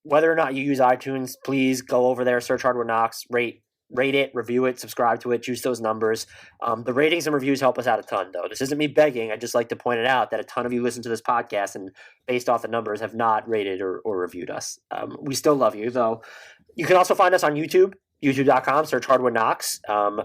[SPEAKER 6] Whether or not you use iTunes, please go over there, search Hardwood Knocks, rate it, review it, subscribe to it, juice those numbers. The ratings and reviews help us out a ton, though. This isn't me begging. I just like to point it out that a ton of you listen to this podcast and based off the numbers have not rated or reviewed us. We still love you, though. You can also find us on YouTube, youtube.com, search Hardwood Knocks.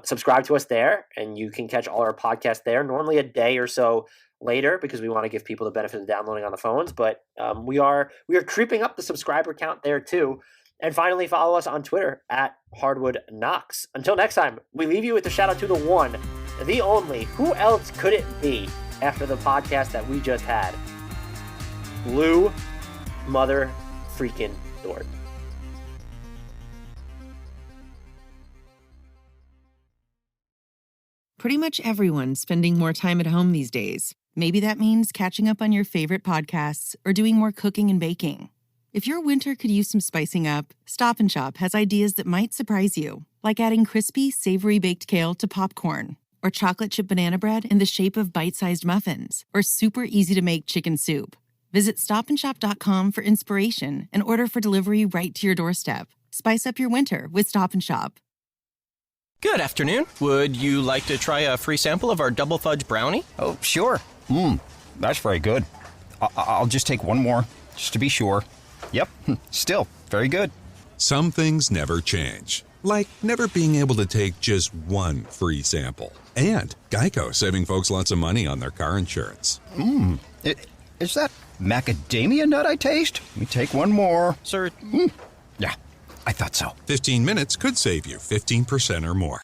[SPEAKER 6] Subscribe to us there, and you can catch all our podcasts there, normally a day or so later because we want to give people the benefit of downloading on the phones. But we are creeping up the subscriber count there, too. And finally, follow us on Twitter at Hardwood Knocks. Until next time, we leave you with a shout out to the one, the only. Who else could it be after the podcast that we just had? Lu Mother freaking Dort.
[SPEAKER 1] Pretty much everyone's spending more time at home these days. Maybe that means catching up on your favorite podcasts or doing more cooking and baking. If your winter could use some spicing up, Stop & Shop has ideas that might surprise you, like adding crispy, savory baked kale to popcorn, or chocolate chip banana bread in the shape of bite-sized muffins, or super easy-to-make chicken soup. Visit stopandshop.com for inspiration and order for delivery right to your doorstep. Spice up your winter with Stop & Shop.
[SPEAKER 2] Good afternoon. Would you like to try a free sample of our double fudge brownie?
[SPEAKER 3] Oh, sure. That's very good. I'll just take one more, just to be sure. Yep, still very good.
[SPEAKER 4] Some things never change, like never being able to take just one free sample. And Geico saving folks lots of money on their car insurance.
[SPEAKER 3] Is that macadamia nut I taste? Let me take one more.
[SPEAKER 2] Sir,
[SPEAKER 3] Yeah, I thought so.
[SPEAKER 4] 15 minutes could save you 15% or more.